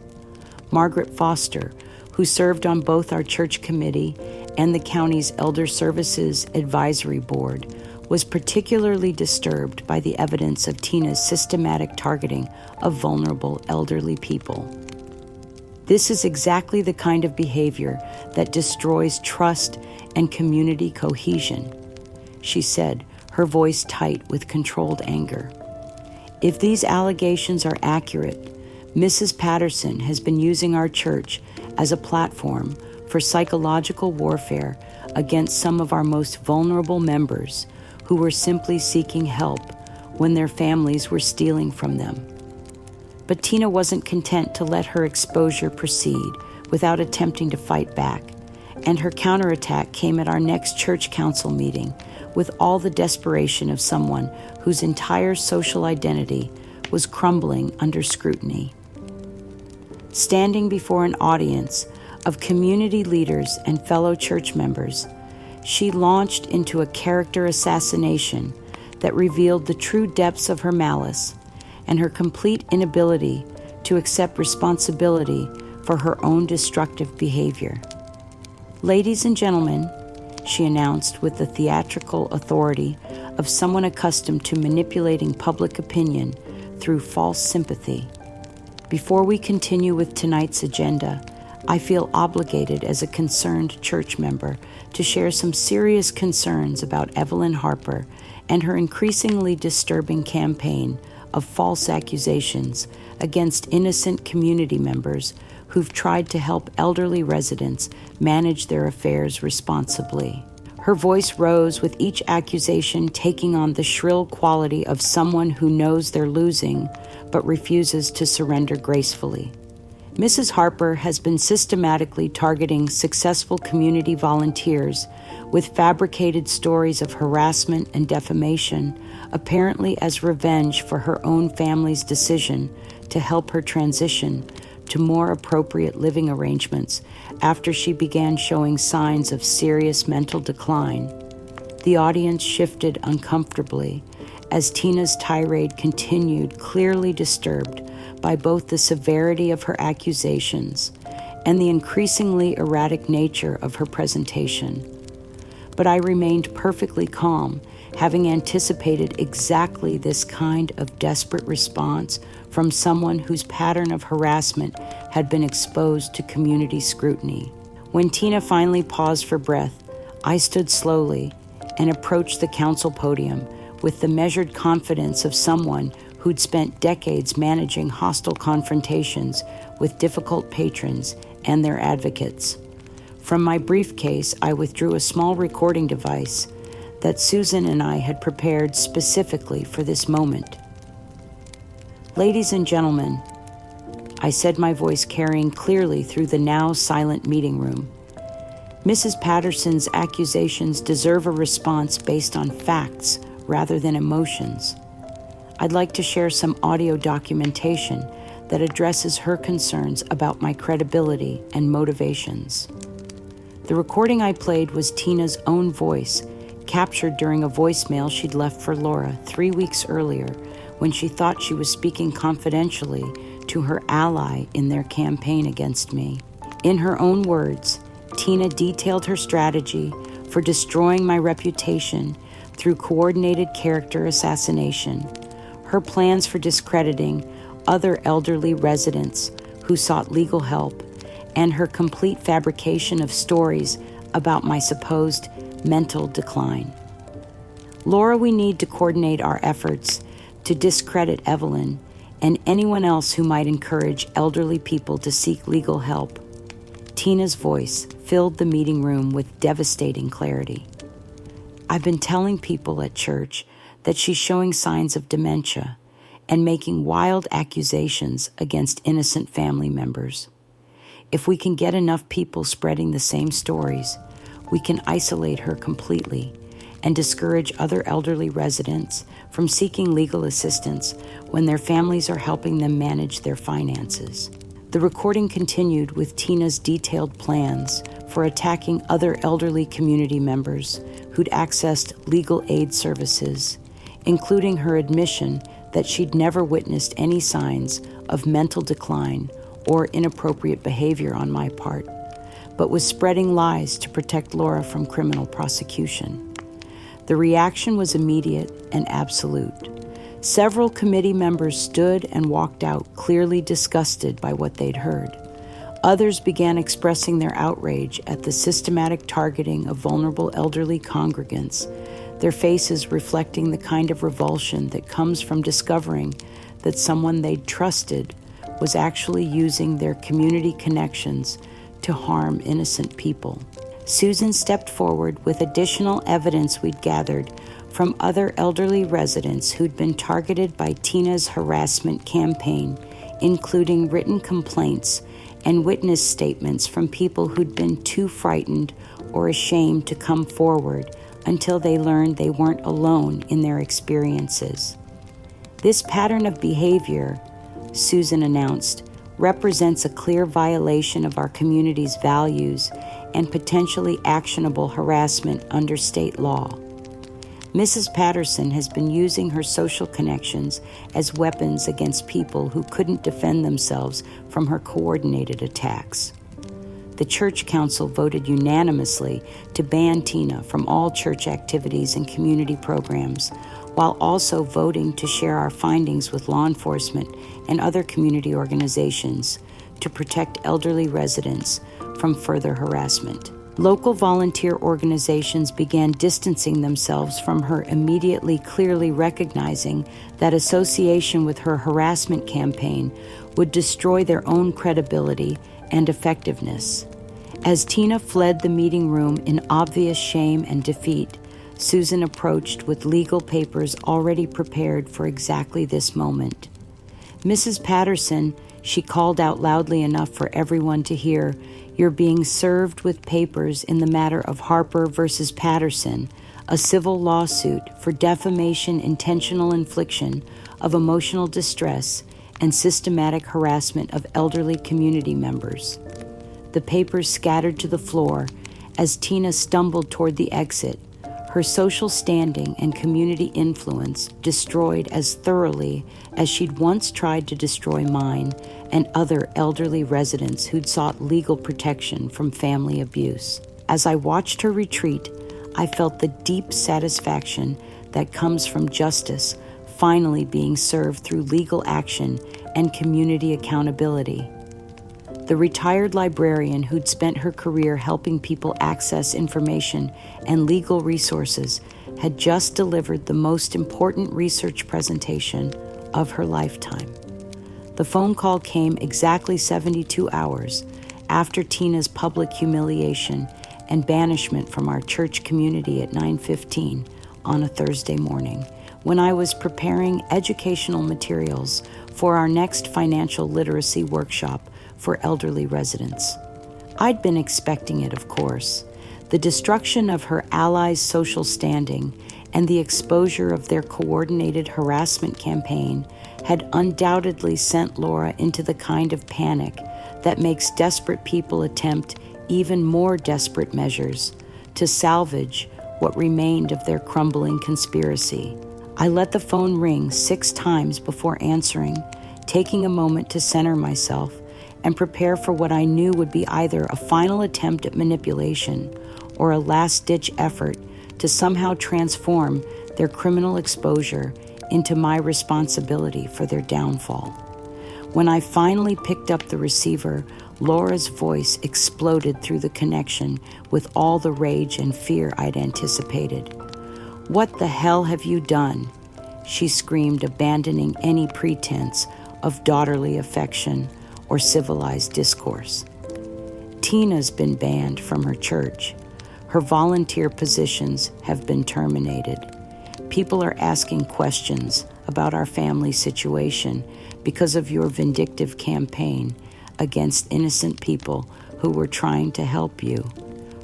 Margaret Foster, who served on both our church committee and the county's Elder Services Advisory Board, was particularly disturbed by the evidence of Tina's systematic targeting of vulnerable elderly people. "This is exactly the kind of behavior that destroys trust and community cohesion," she said, her voice tight with controlled anger. "If these allegations are accurate, Mrs. Patterson has been using our church as a platform for psychological warfare against some of our most vulnerable members who were simply seeking help when their families were stealing from them." But Tina wasn't content to let her exposure proceed without attempting to fight back, and her counterattack came at our next church council meeting with all the desperation of someone whose entire social identity was crumbling under scrutiny. Standing before an audience of community leaders and fellow church members, she launched into a character assassination that revealed the true depths of her malice and her complete inability to accept responsibility for her own destructive behavior. "Ladies and gentlemen," she announced with the theatrical authority of someone accustomed to manipulating public opinion through false sympathy, "before we continue with tonight's agenda, I feel obligated as a concerned church member to share some serious concerns about Evelyn Harper and her increasingly disturbing campaign of false accusations against innocent community members who've tried to help elderly residents manage their affairs responsibly." Her voice rose with each accusation taking on the shrill quality of someone who knows they're losing but refuses to surrender gracefully. "Mrs. Harper has been systematically targeting successful community volunteers with fabricated stories of harassment and defamation, apparently as revenge for her own family's decision to help her transition to more appropriate living arrangements after she began showing signs of serious mental decline. The audience shifted uncomfortably as Tina's tirade continued, clearly disturbed by both the severity of her accusations and the increasingly erratic nature of her presentation. But I remained perfectly calm, having anticipated exactly this kind of desperate response from someone whose pattern of harassment had been exposed to community scrutiny. When Tina finally paused for breath, I stood slowly and approached the council podium with the measured confidence of someone who'd spent decades managing hostile confrontations with difficult patrons and their advocates. From my briefcase, I withdrew a small recording device that Susan and I had prepared specifically for this moment. "Ladies and gentlemen," I said, my voice carrying clearly through the now silent meeting room, "Mrs. Patterson's accusations deserve a response based on facts rather than emotions. I'd like to share some audio documentation that addresses her concerns about my credibility and motivations." The recording I played was Tina's own voice, captured during a voicemail she'd left for Laura 3 weeks earlier when she thought she was speaking confidentially to her ally in their campaign against me. In her own words, Tina detailed her strategy for destroying my reputation through coordinated character assassination, her plans for discrediting other elderly residents who sought legal help, and her complete fabrication of stories about my supposed mental decline. "Laura, we need to coordinate our efforts to discredit Evelyn and anyone else who might encourage elderly people to seek legal help." Tina's voice filled the meeting room with devastating clarity. "I've been telling people at church that she's showing signs of dementia and making wild accusations against innocent family members. If we can get enough people spreading the same stories, we can isolate her completely and discourage other elderly residents from seeking legal assistance when their families are helping them manage their finances." The recording continued with Tina's detailed plans for attacking other elderly community members who'd accessed legal aid services, including her admission that she'd never witnessed any signs of mental decline or inappropriate behavior on my part, but was spreading lies to protect Laura from criminal prosecution. The reaction was immediate and absolute. Several committee members stood and walked out, clearly disgusted by what they'd heard. Others began expressing their outrage at the systematic targeting of vulnerable elderly congregants, their faces reflecting the kind of revulsion that comes from discovering that someone they'd trusted was actually using their community connections to harm innocent people. Susan stepped forward with additional evidence we'd gathered from other elderly residents who'd been targeted by Tina's harassment campaign, including written complaints and witness statements from people who'd been too frightened or ashamed to come forward until they learned they weren't alone in their experiences. "This pattern of behavior," Susan announced, "represents a clear violation of our community's values and potentially actionable harassment under state law. Mrs. Patterson has been using her social connections as weapons against people who couldn't defend themselves from her coordinated attacks." The church council voted unanimously to ban Tina from all church activities and community programs, while also voting to share our findings with law enforcement and other community organizations to protect elderly residents from further harassment. Local volunteer organizations began distancing themselves from her, immediately clearly recognizing that association with her harassment campaign would destroy their own credibility and effectiveness. As Tina fled the meeting room in obvious shame and defeat, Susan approached with legal papers already prepared for exactly this moment. "Mrs. Patterson," she called out loudly enough for everyone to hear, "you're being served with papers in the matter of Harper versus Patterson, a civil lawsuit for defamation, intentional infliction of emotional distress, and systematic harassment of elderly community members." The papers scattered to the floor as Tina stumbled toward the exit, her social standing and community influence destroyed as thoroughly as she'd once tried to destroy mine and other elderly residents who'd sought legal protection from family abuse. As I watched her retreat, I felt the deep satisfaction that comes from justice finally being served through legal action and community accountability. The retired librarian who'd spent her career helping people access information and legal resources had just delivered the most important research presentation of her lifetime. The phone call came exactly 72 hours after Tina's public humiliation and banishment from our church community at 9:15 on a Thursday morning, when I was preparing educational materials for our next financial literacy workshop for elderly residents. I'd been expecting it, of course. The destruction of her allies' social standing and the exposure of their coordinated harassment campaign had undoubtedly sent Laura into the kind of panic that makes desperate people attempt even more desperate measures to salvage what remained of their crumbling conspiracy. I let the phone ring 6 times before answering, taking a moment to center myself and prepare for what I knew would be either a final attempt at manipulation or a last-ditch effort to somehow transform their criminal exposure into my responsibility for their downfall. When I finally picked up the receiver, Laura's voice exploded through the connection with all the rage and fear I'd anticipated. "What the hell have you done?" she screamed, abandoning any pretense of daughterly affection or civilized discourse. Tina's been banned from her church. Her volunteer positions have been terminated. People are asking questions about our family situation because of your vindictive campaign against innocent people who were trying to help you.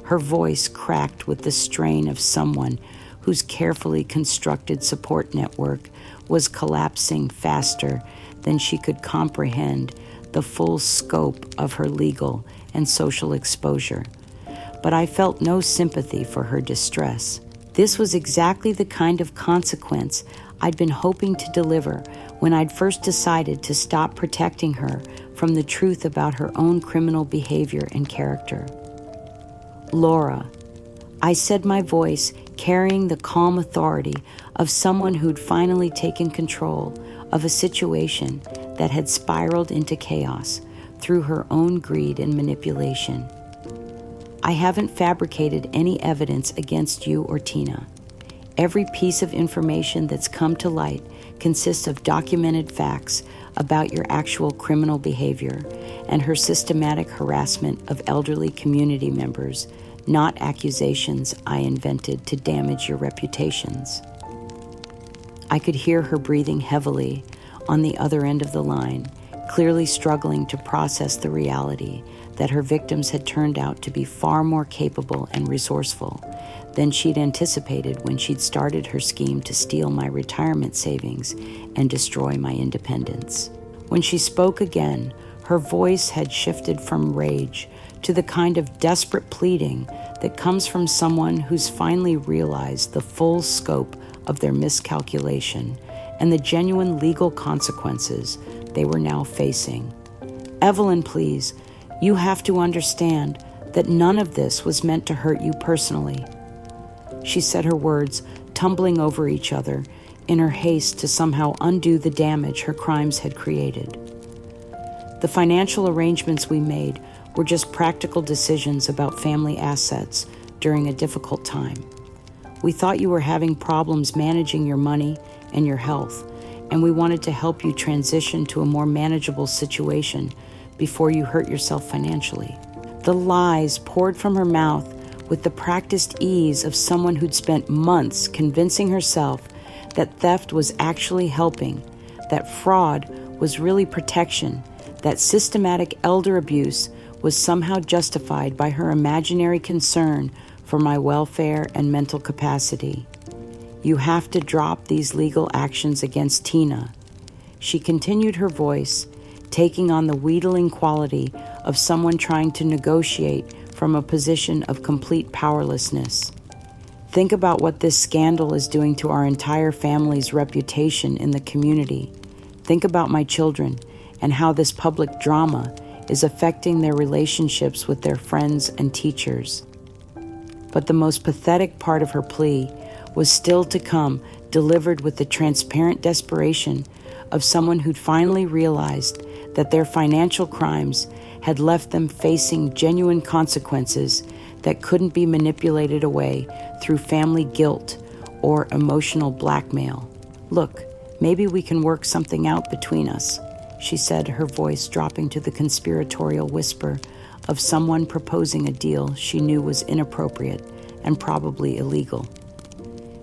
Her voice cracked with the strain of someone whose carefully constructed support network was collapsing faster than she could comprehend the full scope of her legal and social exposure. But I felt no sympathy for her distress. This was exactly the kind of consequence I'd been hoping to deliver when I'd first decided to stop protecting her from the truth about her own criminal behavior and character. "Laura," I said, my voice carrying the calm authority of someone who'd finally taken control of a situation that had spiraled into chaos through her own greed and manipulation. "I haven't fabricated any evidence against you or Tina. Every piece of information that's come to light consists of documented facts about your actual criminal behavior and her systematic harassment of elderly community members, not accusations I invented to damage your reputations." I could hear her breathing heavily on the other end of the line, clearly struggling to process the reality that her victims had turned out to be far more capable and resourceful than she'd anticipated when she'd started her scheme to steal my retirement savings and destroy my independence. When she spoke again, her voice had shifted from rage to the kind of desperate pleading that comes from someone who's finally realized the full scope of their miscalculation and the genuine legal consequences they were now facing. "Evelyn, please, you have to understand that none of this was meant to hurt you personally." She said, her words tumbling over each other in her haste to somehow undo the damage her crimes had created. "The financial arrangements we made were just practical decisions about family assets during a difficult time. We thought you were having problems managing your money and your health, and we wanted to help you transition to a more manageable situation before you hurt yourself financially." The lies poured from her mouth with the practiced ease of someone who'd spent months convincing herself that theft was actually helping, that fraud was really protection, that systematic elder abuse was somehow justified by her imaginary concern for my welfare and mental capacity. "You have to drop these legal actions against Tina." She continued, her voice taking on the wheedling quality of someone trying to negotiate from a position of complete powerlessness. Think about what this scandal is doing to our entire family's reputation in the community. Think about my children and how this public drama is affecting their relationships with their friends and teachers. But the most pathetic part of her plea was still to come, delivered with the transparent desperation of someone who'd finally realized that their financial crimes had left them facing genuine consequences that couldn't be manipulated away through family guilt or emotional blackmail. "Look, maybe we can work something out between us," she said, her voice dropping to the conspiratorial whisper of someone proposing a deal she knew was inappropriate and probably illegal.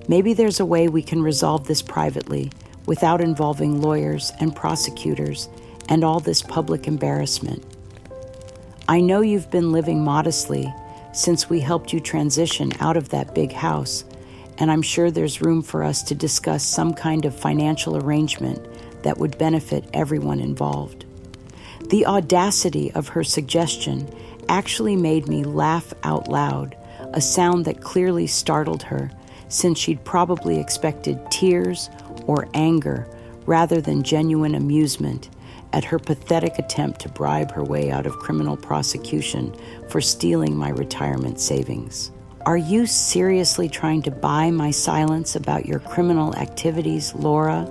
"Maybe there's a way we can resolve this privately without involving lawyers and prosecutors and all this public embarrassment. I know you've been living modestly since we helped you transition out of that big house, and I'm sure there's room for us to discuss some kind of financial arrangement that would benefit everyone involved." The audacity of her suggestion actually made me laugh out loud, a sound that clearly startled her, since she'd probably expected tears or anger rather than genuine amusement at her pathetic attempt to bribe her way out of criminal prosecution for stealing my retirement savings. "Are you seriously trying to buy my silence about your criminal activities, Laura?"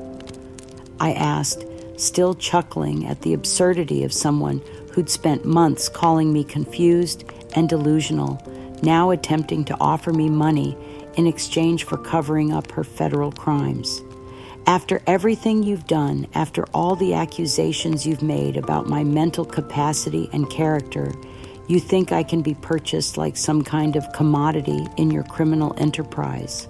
I asked, still chuckling at the absurdity of someone who'd spent months calling me confused and delusional, now attempting to offer me money in exchange for covering up her federal crimes. "After everything you've done, after all the accusations you've made about my mental capacity and character, you think I can be purchased like some kind of commodity in your criminal enterprise?"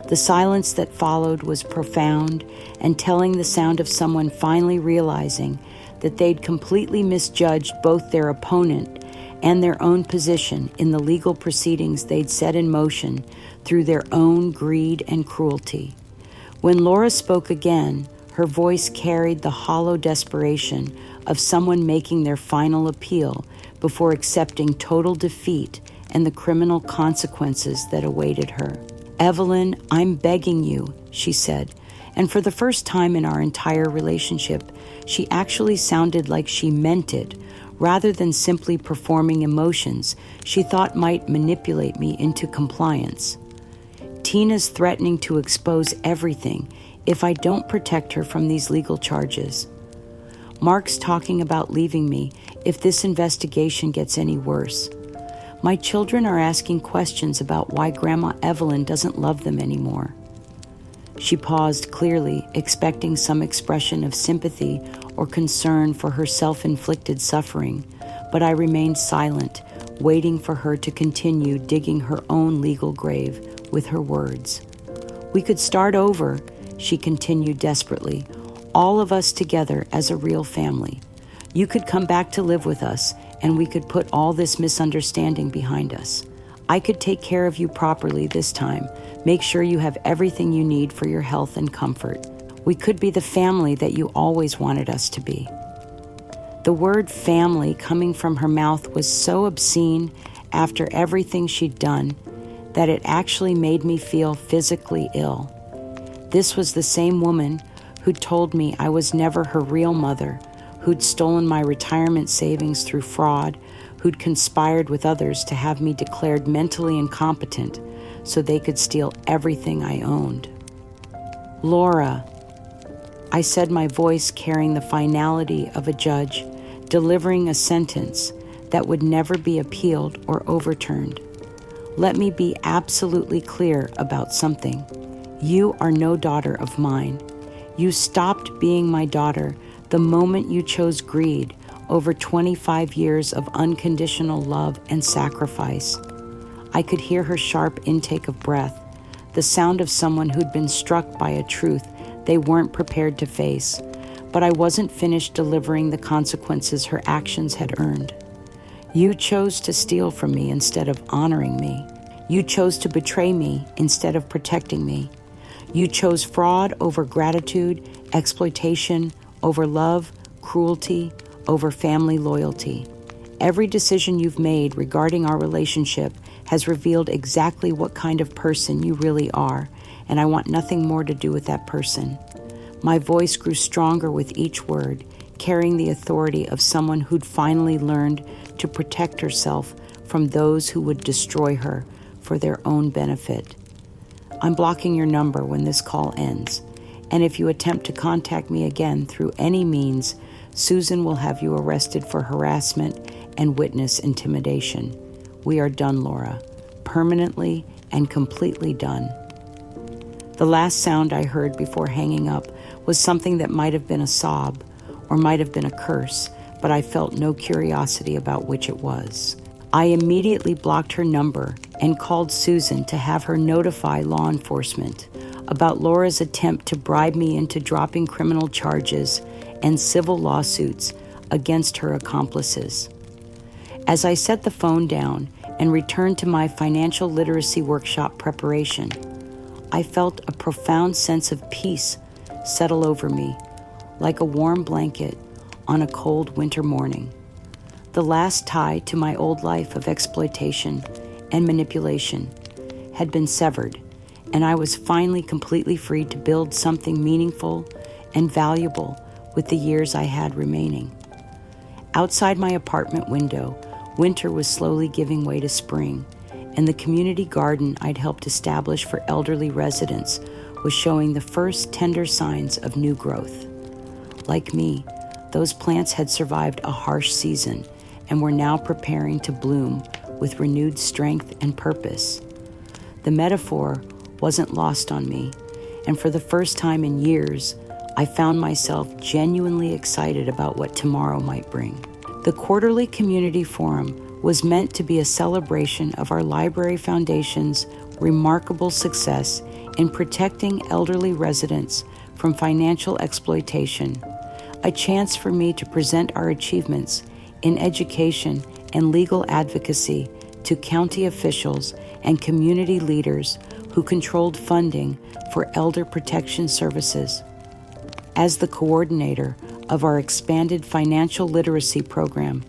The silence that followed was profound and telling, the sound of someone finally realizing that they'd completely misjudged both their opponent and their own position in the legal proceedings they'd set in motion through their own greed and cruelty. When Laura spoke again, her voice carried the hollow desperation of someone making their final appeal before accepting total defeat and the criminal consequences that awaited her. "Evelyn, I'm begging you," she said, and for the first time in our entire relationship, she actually sounded like she meant it, rather than simply performing emotions she thought might manipulate me into compliance. "Tina's threatening to expose everything if I don't protect her from these legal charges. Mark's talking about leaving me if this investigation gets any worse. My children are asking questions about why Grandma Evelyn doesn't love them anymore." She paused, clearly expecting some expression of sympathy or concern for her self-inflicted suffering, but I remained silent, waiting for her to continue digging her own legal grave with her words. "We could start over," she continued desperately, "all of us together as a real family. You could come back to live with us, and we could put all this misunderstanding behind us. I could take care of you properly this time, make sure you have everything you need for your health and comfort. We could be the family that you always wanted us to be." The word family coming from her mouth was so obscene after everything she'd done that it actually made me feel physically ill. This was the same woman who'd told me I was never her real mother, who'd stolen my retirement savings through fraud, who'd conspired with others to have me declared mentally incompetent so they could steal everything I owned. "Laura," I said, my voice carrying the finality of a judge, delivering a sentence that would never be appealed or overturned. "Let me be absolutely clear about something. You are no daughter of mine. You stopped being my daughter the moment you chose greed over 25 years of unconditional love and sacrifice." I could hear her sharp intake of breath, the sound of someone who'd been struck by a truth they weren't prepared to face, but I wasn't finished delivering the consequences her actions had earned. "You chose to steal from me instead of honoring me. You chose to betray me instead of protecting me. You chose fraud over gratitude, exploitation over love, cruelty over family loyalty. Every decision you've made regarding our relationship has revealed exactly what kind of person you really are, and I want nothing more to do with that person. My voice grew stronger with each word, carrying the authority of someone who'd finally learned to protect herself from those who would destroy her for their own benefit. I'm blocking your number when this call ends, and if you attempt to contact me again through any means, Susan will have you arrested for harassment and witness intimidation. We are done, Laura. Permanently and completely done. The last sound I heard before hanging up was something that might have been a sob or might have been a curse, but I felt no curiosity about which it was. I immediately blocked her number and called Susan to have her notify law enforcement about Laura's attempt to bribe me into dropping criminal charges and civil lawsuits against her accomplices. As I set the phone down and returned to my financial literacy workshop preparation, I felt a profound sense of peace settle over me, like a warm blanket on a cold winter morning. The last tie to my old life of exploitation and manipulation had been severed, and I was finally completely free to build something meaningful and valuable with the years I had remaining. Outside my apartment window, winter was slowly giving way to spring, and the community garden I'd helped establish for elderly residents was showing the first tender signs of new growth. Like me, those plants had survived a harsh season and were now preparing to bloom with renewed strength and purpose. The metaphor wasn't lost on me, and for the first time in years, I found myself genuinely excited about what tomorrow might bring. The quarterly community forum was meant to be a celebration of our Library Foundation's remarkable success in protecting elderly residents from financial exploitation, a chance for me to present our achievements in education and legal advocacy to county officials and community leaders who controlled funding for elder protection services. As the coordinator of our expanded financial literacy program,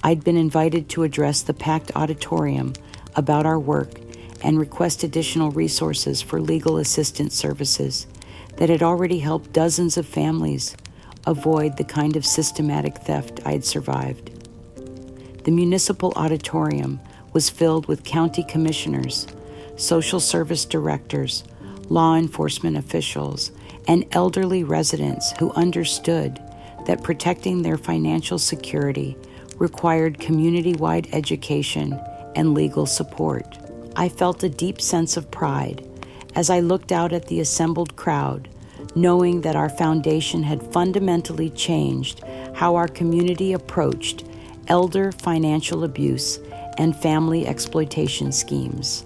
I'd been invited to address the packed auditorium about our work and request additional resources for legal assistance services that had already helped dozens of families avoid the kind of systematic theft I'd survived. The municipal auditorium was filled with county commissioners, social service directors, law enforcement officials, and elderly residents who understood that protecting their financial security required community-wide education and legal support. I felt a deep sense of pride as I looked out at the assembled crowd, knowing that our foundation had fundamentally changed how our community approached elder financial abuse and family exploitation schemes.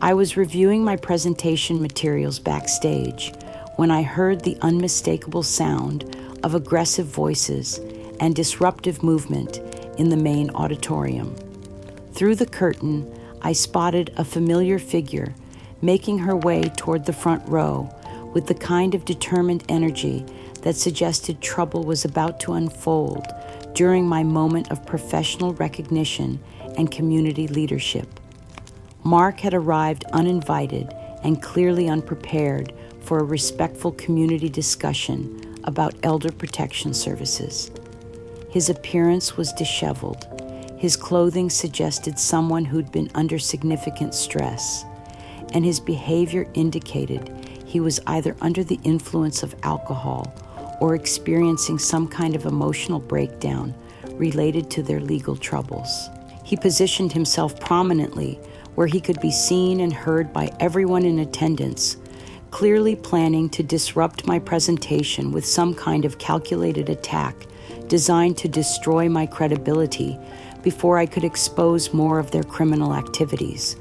I was reviewing my presentation materials backstage when I heard the unmistakable sound of aggressive voices and disruptive movement in the main auditorium. Through the curtain, I spotted a familiar figure making her way toward the front row with the kind of determined energy that suggested trouble was about to unfold during my moment of professional recognition and community leadership. Mark had arrived uninvited and clearly unprepared for a respectful community discussion about elder protection services. His appearance was disheveled. His clothing suggested someone who'd been under significant stress, and his behavior indicated he was either under the influence of alcohol or experiencing some kind of emotional breakdown related to their legal troubles. He positioned himself prominently where he could be seen and heard by everyone in attendance, clearly planning to disrupt my presentation with some kind of calculated attack designed to destroy my credibility before I could expose more of their criminal activities.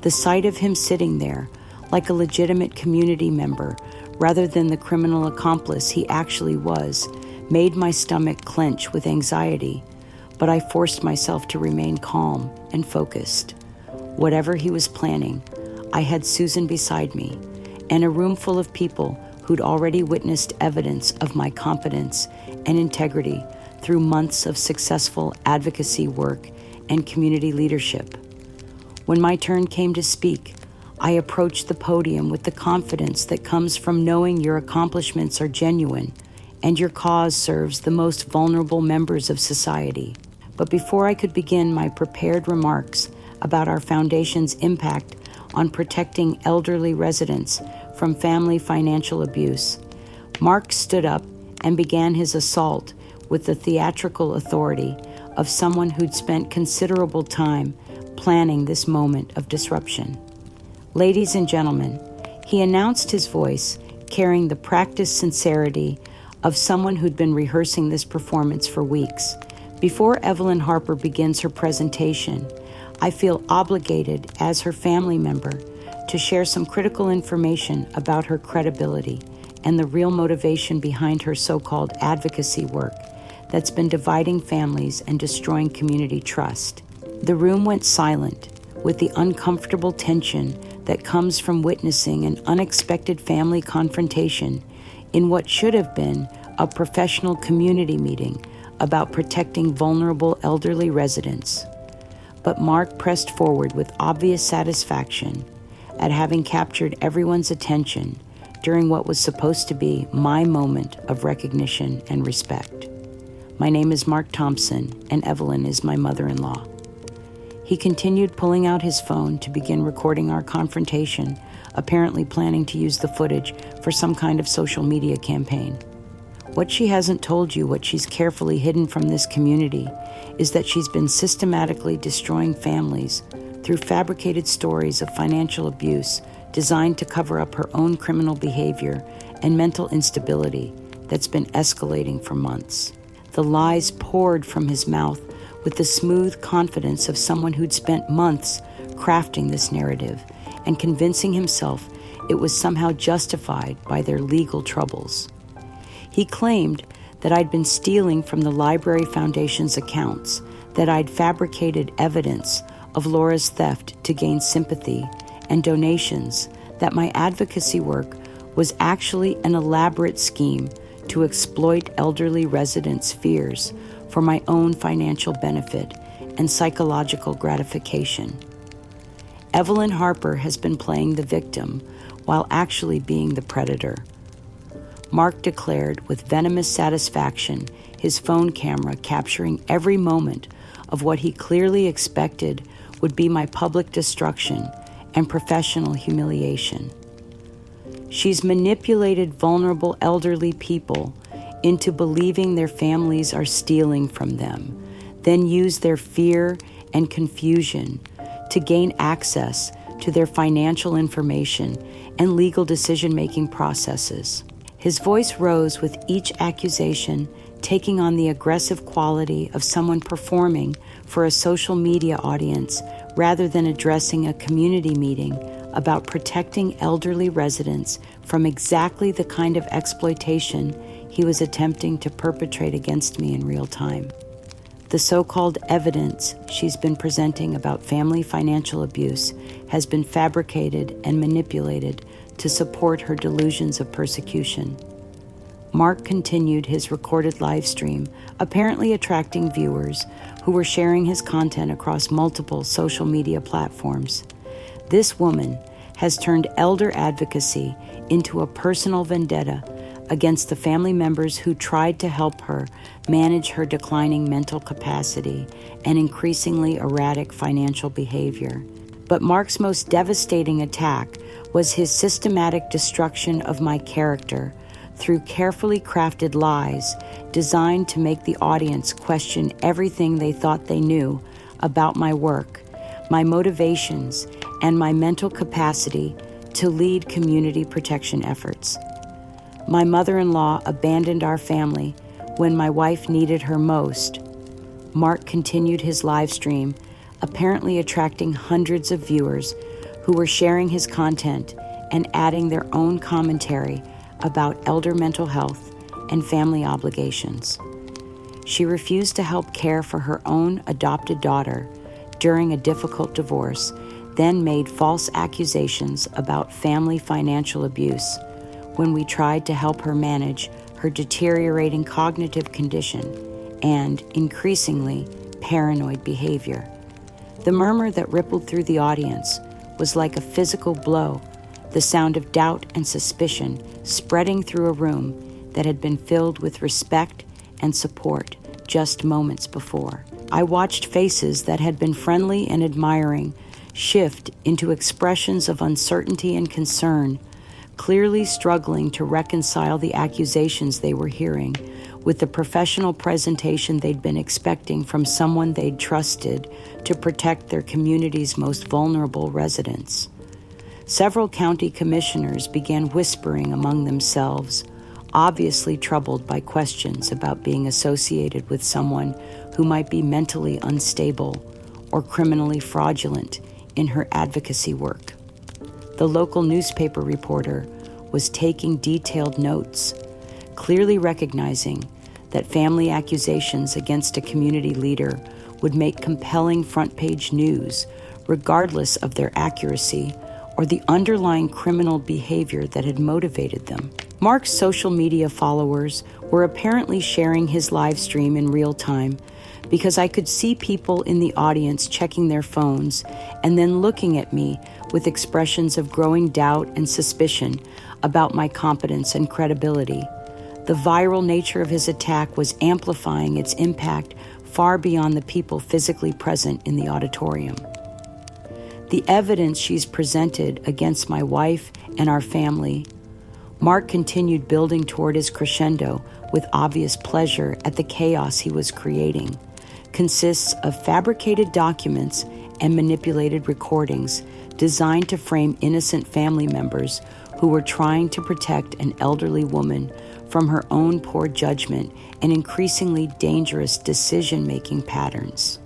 The sight of him sitting there, like a legitimate community member, rather than the criminal accomplice he actually was, made my stomach clench with anxiety, but I forced myself to remain calm and focused. Whatever he was planning, I had Susan beside me, and a room full of people who'd already witnessed evidence of my competence and integrity through months of successful advocacy work and community leadership. When my turn came to speak, I approached the podium with the confidence that comes from knowing your accomplishments are genuine and your cause serves the most vulnerable members of society. But before I could begin my prepared remarks about our foundation's impact on protecting elderly residents from family financial abuse, Mark stood up and began his assault with the theatrical authority of someone who'd spent considerable time planning this moment of disruption. Ladies and gentlemen, he announced his voice carrying the practiced sincerity of someone who'd been rehearsing this performance for weeks. Before Evelyn Harper begins her presentation, I feel obligated as her family member to share some critical information about her credibility and the real motivation behind her so-called advocacy work that's been dividing families and destroying community trust. The room went silent with the uncomfortable tension that comes from witnessing an unexpected family confrontation in what should have been a professional community meeting about protecting vulnerable elderly residents. But Mark pressed forward with obvious satisfaction at having captured everyone's attention during what was supposed to be my moment of recognition and respect. My name is Mark Thompson, and Evelyn is my mother-in-law. He continued pulling out his phone to begin recording our confrontation, apparently planning to use the footage for some kind of social media campaign. What she hasn't told you, what she's carefully hidden from this community, is that she's been systematically destroying families through fabricated stories of financial abuse designed to cover up her own criminal behavior and mental instability that's been escalating for months. The lies poured from his mouth with the smooth confidence of someone who'd spent months crafting this narrative and convincing himself it was somehow justified by their legal troubles. He claimed that I'd been stealing from the Library Foundation's accounts, that I'd fabricated evidence of Laura's theft to gain sympathy and donations, that my advocacy work was actually an elaborate scheme to exploit elderly residents' fears for my own financial benefit and psychological gratification. Evelyn Harper has been playing the victim while actually being the predator. Mark declared with venomous satisfaction, his phone camera capturing every moment of what he clearly expected would be my public destruction and professional humiliation. She's manipulated vulnerable elderly people into believing their families are stealing from them, then use their fear and confusion to gain access to their financial information and legal decision-making processes. His voice rose with each accusation, taking on the aggressive quality of someone performing for a social media audience rather than addressing a community meeting about protecting elderly residents from exactly the kind of exploitation he was attempting to perpetrate against me in real time. The so-called evidence she's been presenting about family financial abuse has been fabricated and manipulated to support her delusions of persecution. Mark continued his recorded live stream, apparently attracting viewers who were sharing his content across multiple social media platforms. This woman has turned elder advocacy into a personal vendetta against the family members who tried to help her manage her declining mental capacity and increasingly erratic financial behavior. But Mark's most devastating attack was his systematic destruction of my character through carefully crafted lies designed to make the audience question everything they thought they knew about my work, my motivations, and my mental capacity to lead community protection efforts. My mother-in-law abandoned our family when my wife needed her most. Mark continued his live stream, apparently attracting hundreds of viewers who were sharing his content and adding their own commentary about elder mental health and family obligations. She refused to help care for her own adopted daughter during a difficult divorce, then made false accusations about family financial abuse when we tried to help her manage her deteriorating cognitive condition and, increasingly, paranoid behavior. The murmur that rippled through the audience was like a physical blow, the sound of doubt and suspicion spreading through a room that had been filled with respect and support just moments before. I watched faces that had been friendly and admiring shift into expressions of uncertainty and concern, clearly struggling to reconcile the accusations they were hearing with the professional presentation they'd been expecting from someone they'd trusted to protect their community's most vulnerable residents. Several county commissioners began whispering among themselves, obviously troubled by questions about being associated with someone who might be mentally unstable or criminally fraudulent in her advocacy work. The local newspaper reporter was taking detailed notes, clearly recognizing that family accusations against a community leader would make compelling front-page news, regardless of their accuracy or the underlying criminal behavior that had motivated them. Mark's social media followers were apparently sharing his live stream in real time because I could see people in the audience checking their phones and then looking at me with expressions of growing doubt and suspicion about my competence and credibility. The viral nature of his attack was amplifying its impact far beyond the people physically present in the auditorium. The evidence she's presented against my wife and our family, Mark continued building toward his crescendo with obvious pleasure at the chaos he was creating, consists of fabricated documents and manipulated recordings designed to frame innocent family members who were trying to protect an elderly woman from her own poor judgment and increasingly dangerous decision-making patterns.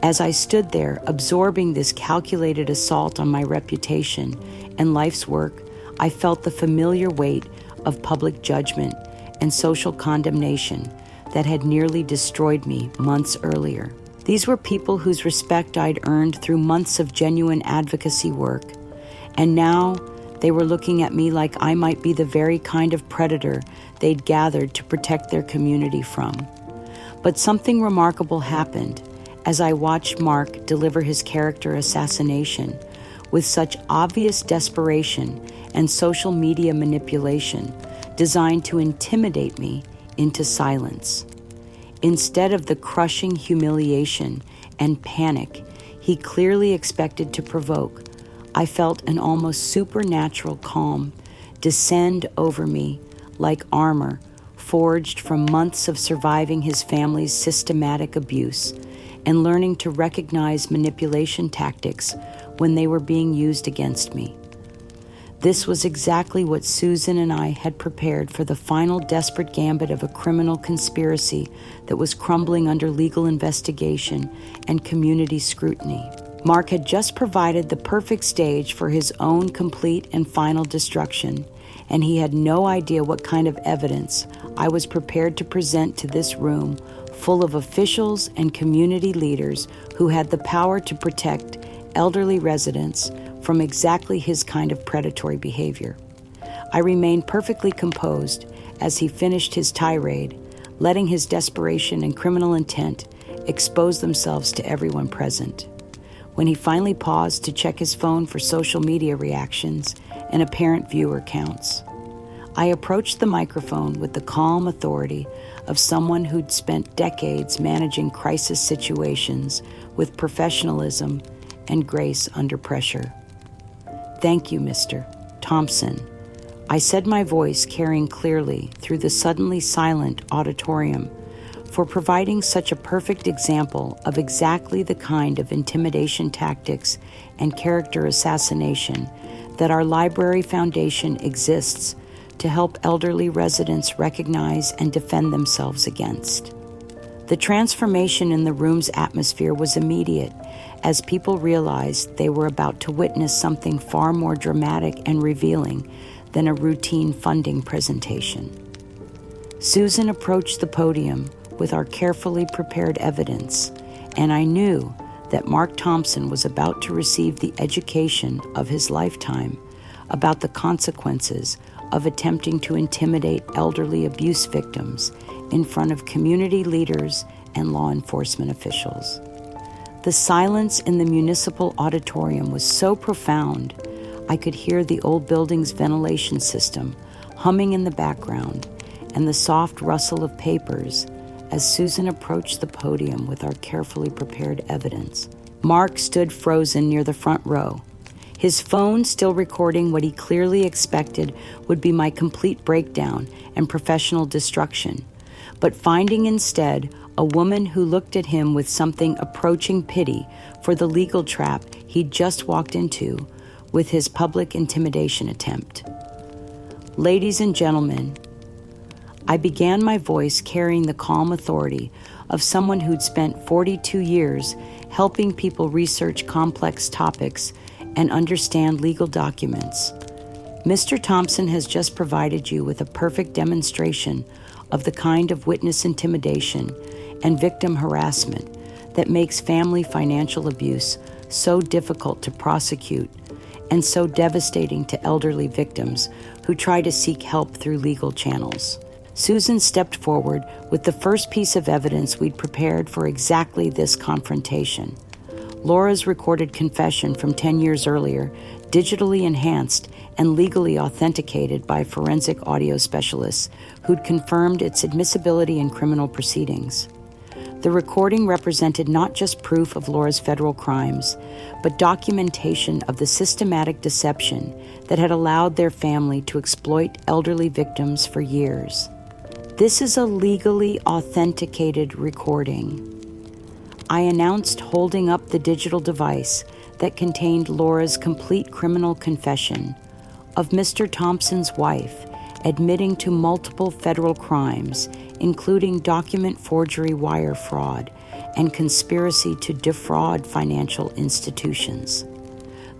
As I stood there absorbing this calculated assault on my reputation and life's work, I felt the familiar weight of public judgment and social condemnation that had nearly destroyed me months earlier. These were people whose respect I'd earned through months of genuine advocacy work, and now they were looking at me like I might be the very kind of predator they'd gathered to protect their community from. But something remarkable happened as I watched Mark deliver his character assassination with such obvious desperation and social media manipulation designed to intimidate me into silence. Instead of the crushing humiliation and panic he clearly expected to provoke, I felt an almost supernatural calm descend over me like armor forged from months of surviving his family's systematic abuse and learning to recognize manipulation tactics when they were being used against me. This was exactly what Susan and I had prepared for the final desperate gambit of a criminal conspiracy that was crumbling under legal investigation and community scrutiny. Mark had just provided the perfect stage for his own complete and final destruction, and he had no idea what kind of evidence I was prepared to present to this room full of officials and community leaders who had the power to protect elderly residents from exactly his kind of predatory behavior. I remained perfectly composed as he finished his tirade, letting his desperation and criminal intent expose themselves to everyone present. When he finally paused to check his phone for social media reactions and apparent viewer counts, I approached the microphone with the calm authority of someone who'd spent decades managing crisis situations with professionalism and grace under pressure. "Thank you, Mr. Thompson," I said, my voice carrying clearly through the suddenly silent auditorium, "for providing such a perfect example of exactly the kind of intimidation tactics and character assassination that our library foundation exists to help elderly residents recognize and defend themselves against." The transformation in the room's atmosphere was immediate as people realized they were about to witness something far more dramatic and revealing than a routine funding presentation. Susan approached the podium with our carefully prepared evidence, and I knew that Mark Thompson was about to receive the education of his lifetime about the consequences of attempting to intimidate elderly abuse victims in front of community leaders and law enforcement officials. The silence in the municipal auditorium was so profound, I could hear the old building's ventilation system humming in the background and the soft rustle of papers as Susan approached the podium with our carefully prepared evidence. Mark stood frozen near the front row, his phone still recording what he clearly expected would be my complete breakdown and professional destruction, but finding instead a woman who looked at him with something approaching pity for the legal trap he'd just walked into with his public intimidation attempt. Ladies and gentlemen, I began my voice carrying the calm authority of someone who'd spent 42 years helping people research complex topics and understand legal documents. Mr. Thompson has just provided you with a perfect demonstration of the kind of witness intimidation and victim harassment that makes family financial abuse so difficult to prosecute and so devastating to elderly victims who try to seek help through legal channels. Susan stepped forward with the first piece of evidence we'd prepared for exactly this confrontation. Laura's recorded confession from 10 years earlier, digitally enhanced and legally authenticated by forensic audio specialists who'd confirmed its admissibility in criminal proceedings. The recording represented not just proof of Laura's federal crimes, but documentation of the systematic deception that had allowed their family to exploit elderly victims for years. This is a legally authenticated recording. I announced holding up the digital device that contained Laura's complete criminal confession of Mr. Thompson's wife admitting to multiple federal crimes, including document forgery, wire fraud, and conspiracy to defraud financial institutions.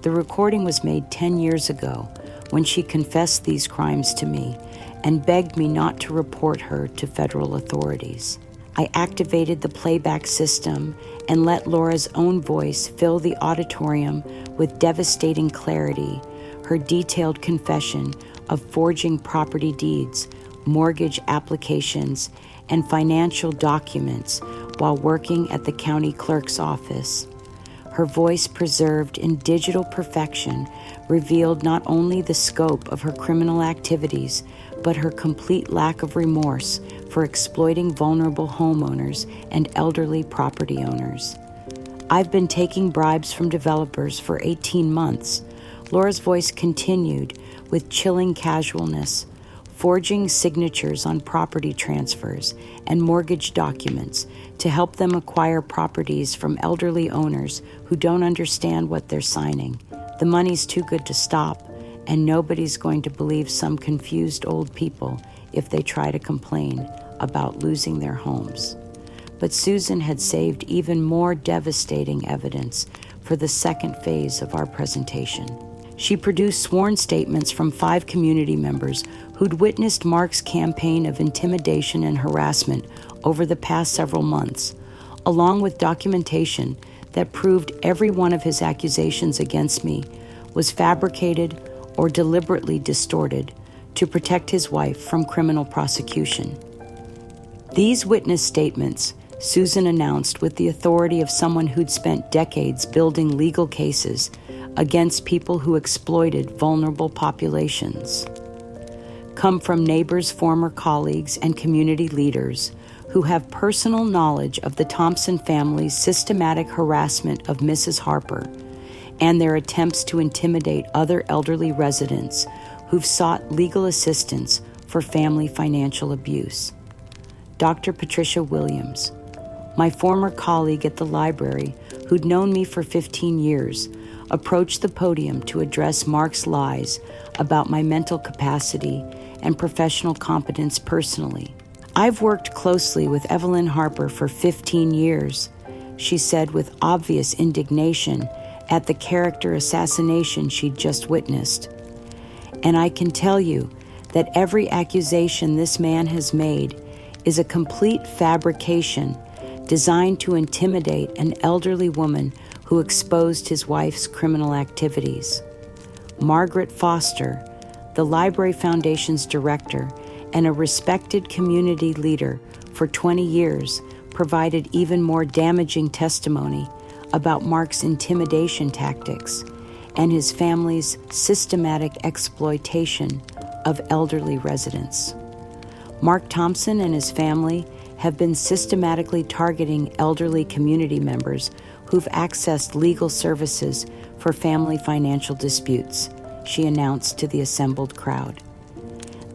The recording was made 10 years ago when she confessed these crimes to me and begged me not to report her to federal authorities. I activated the playback system and let Laura's own voice fill the auditorium with devastating clarity, her detailed confession of forging property deeds, mortgage applications, and financial documents while working at the county clerk's office. Her voice, preserved in digital perfection, revealed not only the scope of her criminal activities, but her complete lack of remorse for exploiting vulnerable homeowners and elderly property owners. I've been taking bribes from developers for 18 months. Laura's voice continued with chilling casualness, forging signatures on property transfers and mortgage documents to help them acquire properties from elderly owners who don't understand what they're signing. The money's too good to stop, and nobody's going to believe some confused old people if they try to complain about losing their homes. But Susan had saved even more devastating evidence for the second phase of our presentation. She produced sworn statements from 5 community members who'd witnessed Mark's campaign of intimidation and harassment over the past several months, along with documentation that proved every one of his accusations against me was fabricated or deliberately distorted to protect his wife from criminal prosecution. These witness statements, Susan announced with the authority of someone who'd spent decades building legal cases against people who exploited vulnerable populations, come from neighbors, former colleagues, and community leaders who have personal knowledge of the Thompson family's systematic harassment of Mrs. Harper and their attempts to intimidate other elderly residents who've sought legal assistance for family financial abuse. Dr. Patricia Williams, my former colleague at the library who'd known me for 15 years, approached the podium to address Mark's lies about my mental capacity and professional competence personally. I've worked closely with Evelyn Harper for 15 years, she said with obvious indignation at the character assassination she'd just witnessed. And I can tell you that every accusation this man has made is a complete fabrication designed to intimidate an elderly woman who exposed his wife's criminal activities. Margaret Foster, the Library Foundation's director and a respected community leader for 20 years, provided even more damaging testimony about Mark's intimidation tactics and his family's systematic exploitation of elderly residents. Mark Thompson and his family have been systematically targeting elderly community members who've accessed legal services for family financial disputes, she announced to the assembled crowd.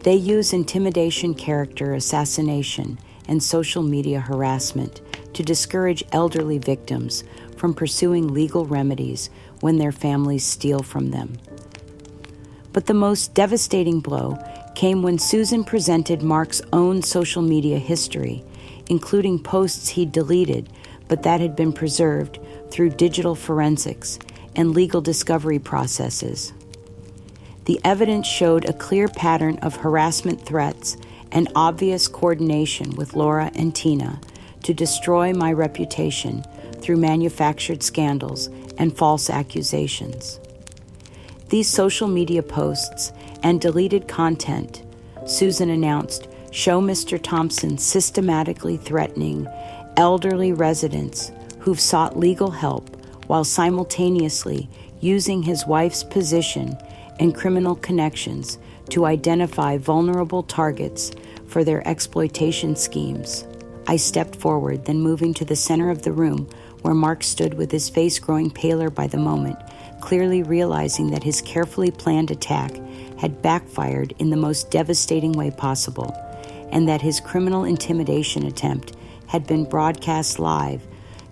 They use intimidation, character assassination, and social media harassment to discourage elderly victims from pursuing legal remedies when their families steal from them. But the most devastating blow came when Susan presented Mark's own social media history, including posts he'd deleted but that had been preserved through digital forensics and legal discovery processes. The evidence showed a clear pattern of harassment threats and obvious coordination with Laura and Tina to destroy my reputation through manufactured scandals and false accusations. These social media posts and deleted content, Susan announced, show Mr. Thompson systematically threatening elderly residents who've sought legal help while simultaneously using his wife's position and criminal connections to identify vulnerable targets for their exploitation schemes. I stepped forward, then moving to the center of the room where Mark stood with his face growing paler by the moment, clearly realizing that his carefully planned attack had backfired in the most devastating way possible, and that his criminal intimidation attempt had been broadcast live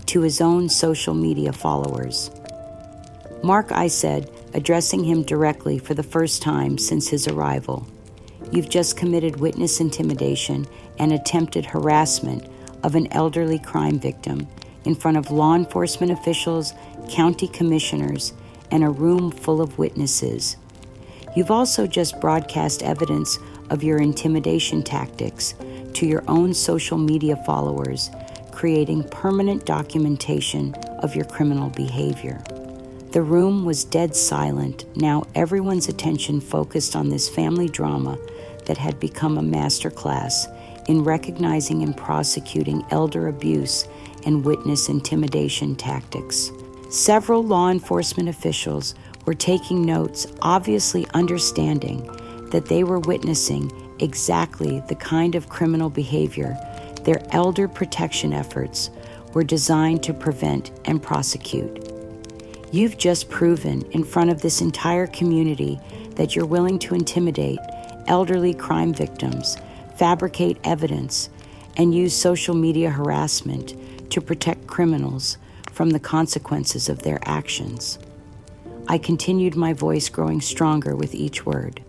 to his own social media followers. Mark, I said, addressing him directly for the first time since his arrival, you've just committed witness intimidation and attempted harassment of an elderly crime victim in front of law enforcement officials, county commissioners, and a room full of witnesses. You've also just broadcast evidence of your intimidation tactics to your own social media followers, creating permanent documentation of your criminal behavior. The room was dead silent, now everyone's attention focused on this family drama that had become a masterclass in recognizing and prosecuting elder abuse and witness intimidation tactics. Several law enforcement officials were taking notes, obviously understanding that they were witnessing exactly the kind of criminal behavior their elder protection efforts were designed to prevent and prosecute. You've just proven in front of this entire community that you're willing to intimidate elderly crime victims, fabricate evidence, and use social media harassment to protect criminals from the consequences of their actions. I continued, my voice growing stronger with each word.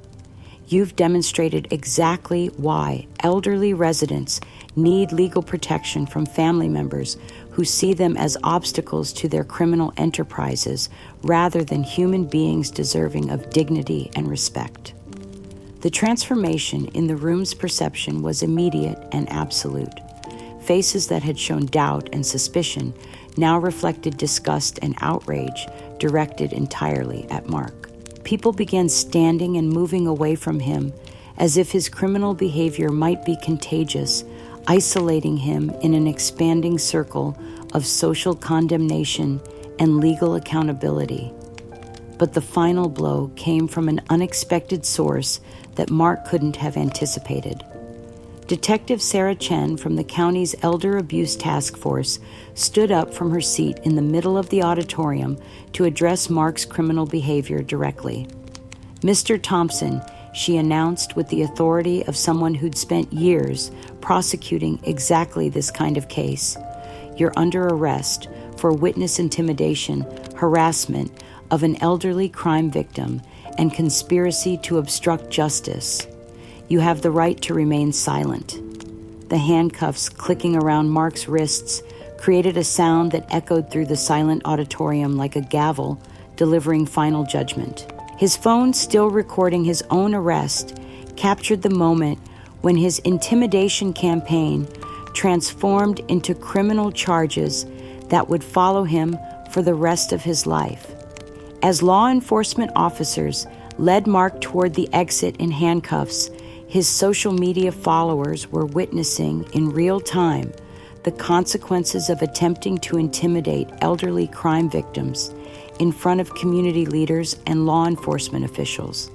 You've demonstrated exactly why elderly residents need legal protection from family members who see them as obstacles to their criminal enterprises rather than human beings deserving of dignity and respect. The transformation in the room's perception was immediate and absolute. Faces that had shown doubt and suspicion now reflected disgust and outrage directed entirely at Mark. People began standing and moving away from him as if his criminal behavior might be contagious, isolating him in an expanding circle of social condemnation and legal accountability. But the final blow came from an unexpected source that Mark couldn't have anticipated. Detective Sarah Chen from the county's Elder Abuse Task Force stood up from her seat in the middle of the auditorium to address Mark's criminal behavior directly. Mr. Thompson, she announced with the authority of someone who'd spent years prosecuting exactly this kind of case, you're under arrest for witness intimidation, harassment of an elderly crime victim, and conspiracy to obstruct justice. You have the right to remain silent. The handcuffs clicking around Mark's wrists created a sound that echoed through the silent auditorium like a gavel delivering final judgment. His phone, still recording his own arrest, captured the moment when his intimidation campaign transformed into criminal charges that would follow him for the rest of his life. As law enforcement officers led Mark toward the exit in handcuffs, his social media followers were witnessing in real time the consequences of attempting to intimidate elderly crime victims in front of community leaders and law enforcement officials.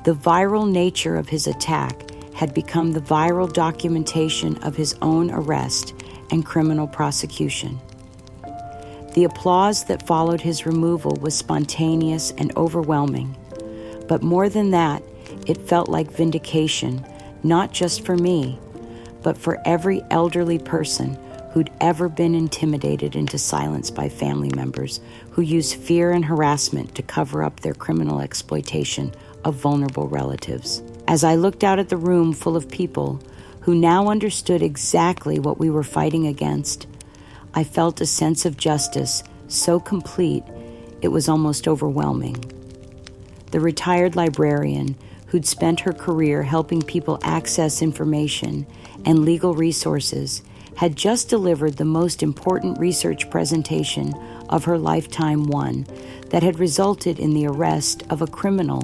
The viral nature of his attack had become the viral documentation of his own arrest and criminal prosecution. The applause that followed his removal was spontaneous and overwhelming. But more than that, it felt like vindication, not just for me, but for every elderly person who'd ever been intimidated into silence by family members who used fear and harassment to cover up their criminal exploitation of vulnerable relatives. As I looked out at the room full of people who now understood exactly what we were fighting against, I felt a sense of justice so complete it was almost overwhelming. The retired librarian who'd spent her career helping people access information and legal resources had just delivered the most important research presentation of her lifetime, one that had resulted in the arrest of a criminal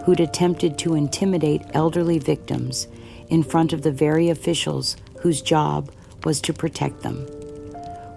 who'd attempted to intimidate elderly victims in front of the very officials whose job was to protect them.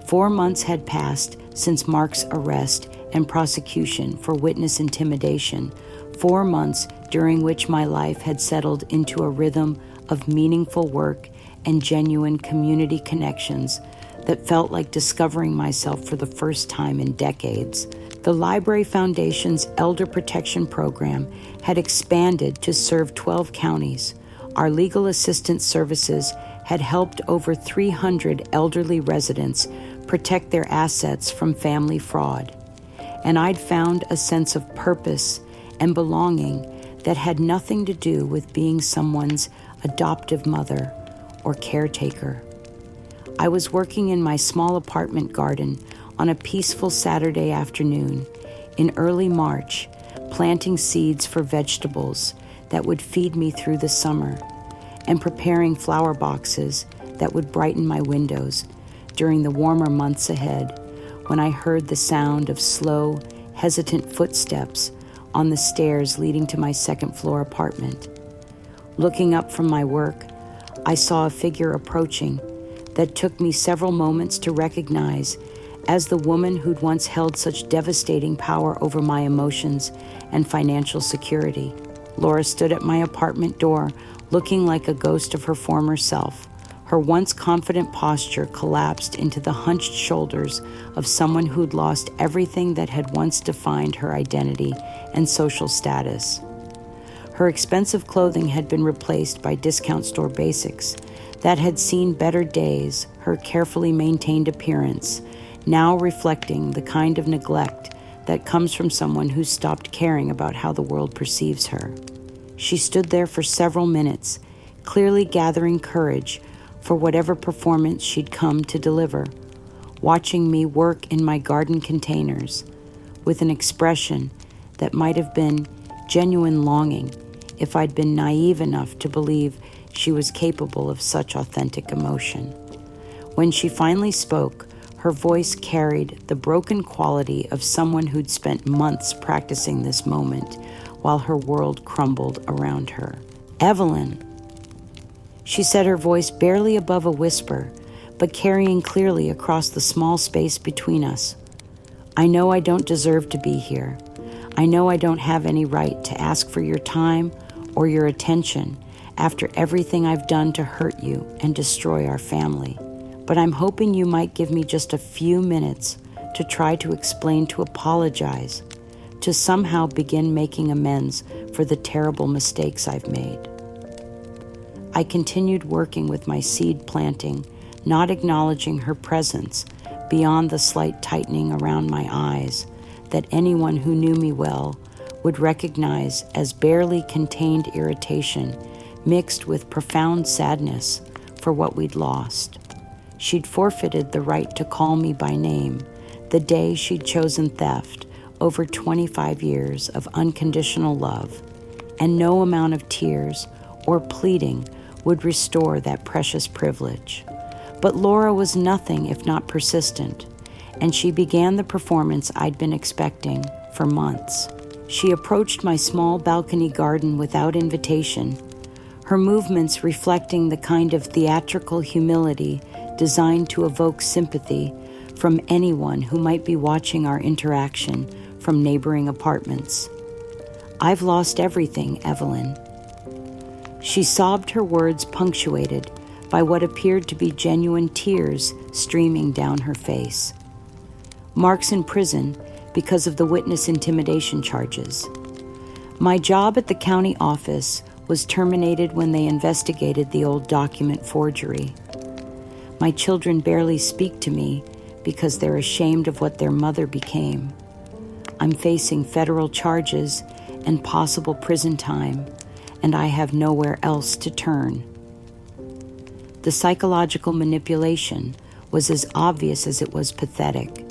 4 months had passed since Mark's arrest and prosecution for witness intimidation, 4 months during which my life had settled into a rhythm of meaningful work and genuine community connections that felt like discovering myself for the first time in decades. The Library Foundation's Elder Protection Program had expanded to serve 12 counties. Our legal assistance services had helped over 300 elderly residents protect their assets from family fraud. And I'd found a sense of purpose and belonging that had nothing to do with being someone's adoptive mother or caretaker. I was working in my small apartment garden on a peaceful Saturday afternoon in early March, planting seeds for vegetables that would feed me through the summer, and preparing flower boxes that would brighten my windows during the warmer months ahead, when I heard the sound of slow, hesitant footsteps on the stairs leading to my second-floor apartment. Looking up from my work, I saw a figure approaching that took me several moments to recognize as the woman who'd once held such devastating power over my emotions and financial security. Laura stood at my apartment door, looking like a ghost of her former self. Her once confident posture collapsed into the hunched shoulders of someone who'd lost everything that had once defined her identity and social status. Her expensive clothing had been replaced by discount store basics that had seen better days, her carefully maintained appearance now reflecting the kind of neglect that comes from someone who's stopped caring about how the world perceives her. She stood there for several minutes, clearly gathering courage for whatever performance she'd come to deliver, watching me work in my garden containers with an expression that might have been genuine longing if I'd been naive enough to believe she was capable of such authentic emotion. When she finally spoke, her voice carried the broken quality of someone who'd spent months practicing this moment while her world crumbled around her. "Evelyn," she said, her voice barely above a whisper, but carrying clearly across the small space between us. "I know I don't deserve to be here. I know I don't have any right to ask for your time or your attention after everything I've done to hurt you and destroy our family. But I'm hoping you might give me just a few minutes to try to explain, to apologize, to somehow begin making amends for the terrible mistakes I've made." I continued working with my seed planting, not acknowledging her presence beyond the slight tightening around my eyes that anyone who knew me well would recognize as barely contained irritation mixed with profound sadness for what we'd lost. She'd forfeited the right to call me by name the day she'd chosen theft over 25 years of unconditional love, and no amount of tears or pleading would restore that precious privilege. But Laura was nothing if not persistent, and she began the performance I'd been expecting for months. She approached my small balcony garden without invitation, her movements reflecting the kind of theatrical humility designed to evoke sympathy from anyone who might be watching our interaction from neighboring apartments. "I've lost everything, Evelyn." She sobbed, her words punctuated by what appeared to be genuine tears streaming down her face. "Mark's in prison because of the witness intimidation charges. My job at the county office was terminated when they investigated the old document forgery. My children barely speak to me because they're ashamed of what their mother became. I'm facing federal charges and possible prison time, and I have nowhere else to turn." The psychological manipulation was as obvious as it was pathetic,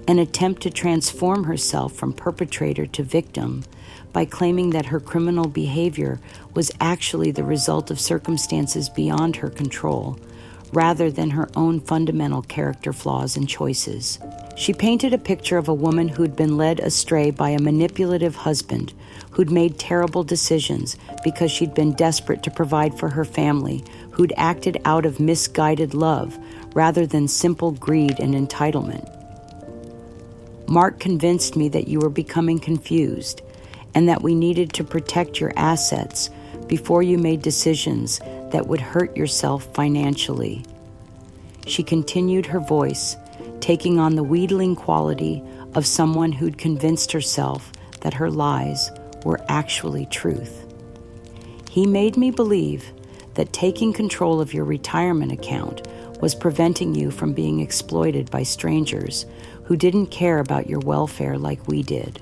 an attempt to transform herself from perpetrator to victim by claiming that her criminal behavior was actually the result of circumstances beyond her control, rather than her own fundamental character flaws and choices. She painted a picture of a woman who'd been led astray by a manipulative husband who'd made terrible decisions because she'd been desperate to provide for her family, who'd acted out of misguided love rather than simple greed and entitlement. "Mark convinced me that you were becoming confused and that we needed to protect your assets before you made decisions that would hurt yourself financially." She continued, her voice taking on the wheedling quality of someone who'd convinced herself that her lies were actually truth. "He made me believe that taking control of your retirement account was preventing you from being exploited by strangers who didn't care about your welfare like we did."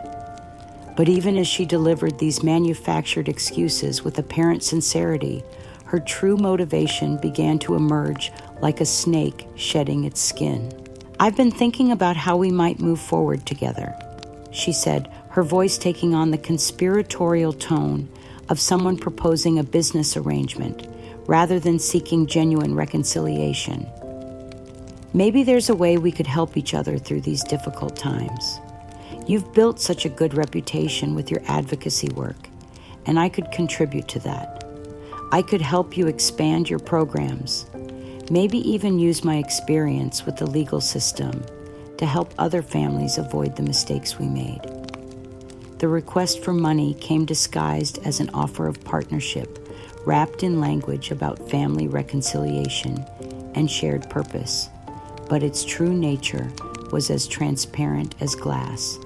But even as she delivered these manufactured excuses with apparent sincerity, her true motivation began to emerge like a snake shedding its skin. "I've been thinking about how we might move forward together," she said, her voice taking on the conspiratorial tone of someone proposing a business arrangement rather than seeking genuine reconciliation. "Maybe there's a way we could help each other through these difficult times. You've built such a good reputation with your advocacy work, and I could contribute to that. I could help you expand your programs, maybe even use my experience with the legal system to help other families avoid the mistakes we made." The request for money came disguised as an offer of partnership, wrapped in language about family reconciliation and shared purpose, but its true nature was as transparent as glass.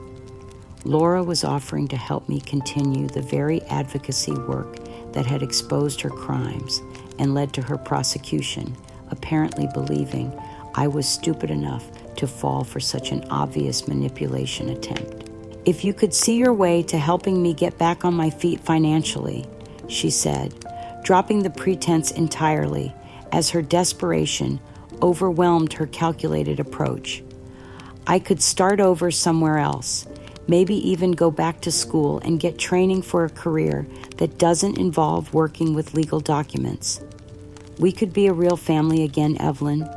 Laura was offering to help me continue the very advocacy work that had exposed her crimes and led to her prosecution, apparently believing I was stupid enough to fall for such an obvious manipulation attempt. "If you could see your way to helping me get back on my feet financially," she said, dropping the pretense entirely as her desperation overwhelmed her calculated approach. "I could start over somewhere else, maybe even go back to school and get training for a career that doesn't involve working with legal documents. We could be a real family again, Evelyn.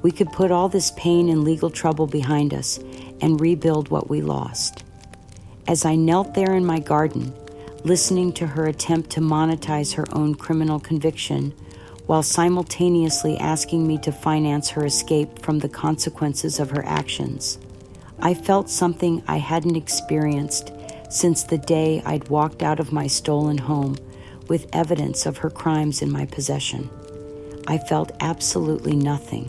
We could put all this pain and legal trouble behind us and rebuild what we lost." As I knelt there in my garden, listening to her attempt to monetize her own criminal conviction, while simultaneously asking me to finance her escape from the consequences of her actions, I felt something I hadn't experienced since the day I'd walked out of my stolen home with evidence of her crimes in my possession. I felt absolutely nothing.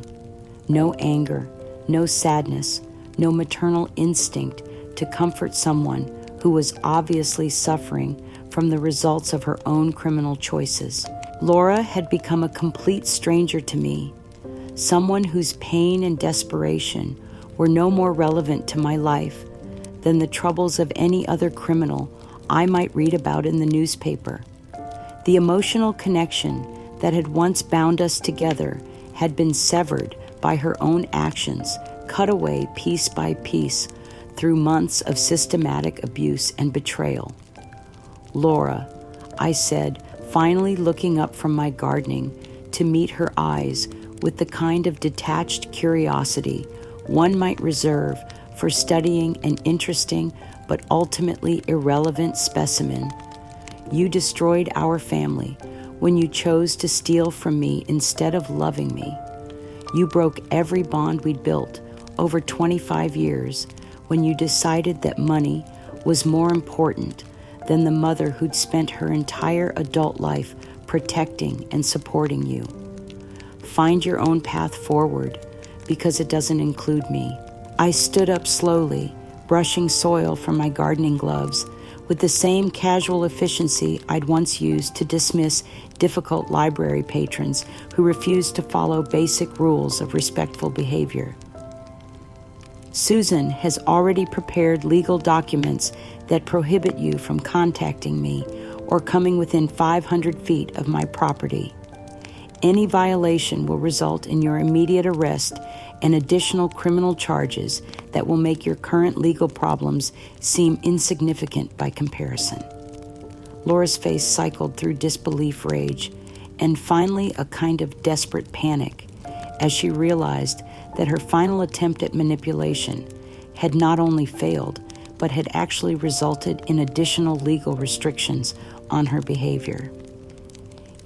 No anger, no sadness, no maternal instinct to comfort someone who was obviously suffering from the results of her own criminal choices. Laura had become a complete stranger to me, someone whose pain and desperation were no more relevant to my life than the troubles of any other criminal I might read about in the newspaper. The emotional connection that had once bound us together had been severed by her own actions, cut away piece by piece through months of systematic abuse and betrayal. "Laura," I said, finally looking up from my gardening to meet her eyes with the kind of detached curiosity one might reserve for studying an interesting but ultimately irrelevant specimen. "You destroyed our family when you chose to steal from me instead of loving me. You broke every bond we'd built over 25 years when you decided that money was more important than the mother who'd spent her entire adult life protecting and supporting you. Find your own path forward, because it doesn't include me. I stood up slowly, brushing soil from my gardening gloves with the same casual efficiency I'd once used to dismiss difficult library patrons who refused to follow basic rules of respectful behavior. Susan has already prepared legal documents that prohibit you from contacting me or coming within 500 feet of my property. Any violation will result in your immediate arrest and additional criminal charges that will make your current legal problems seem insignificant by comparison. Laura's face cycled through disbelief, rage, and finally a kind of desperate panic as she realized that her final attempt at manipulation had not only failed, but had actually resulted in additional legal restrictions on her behavior.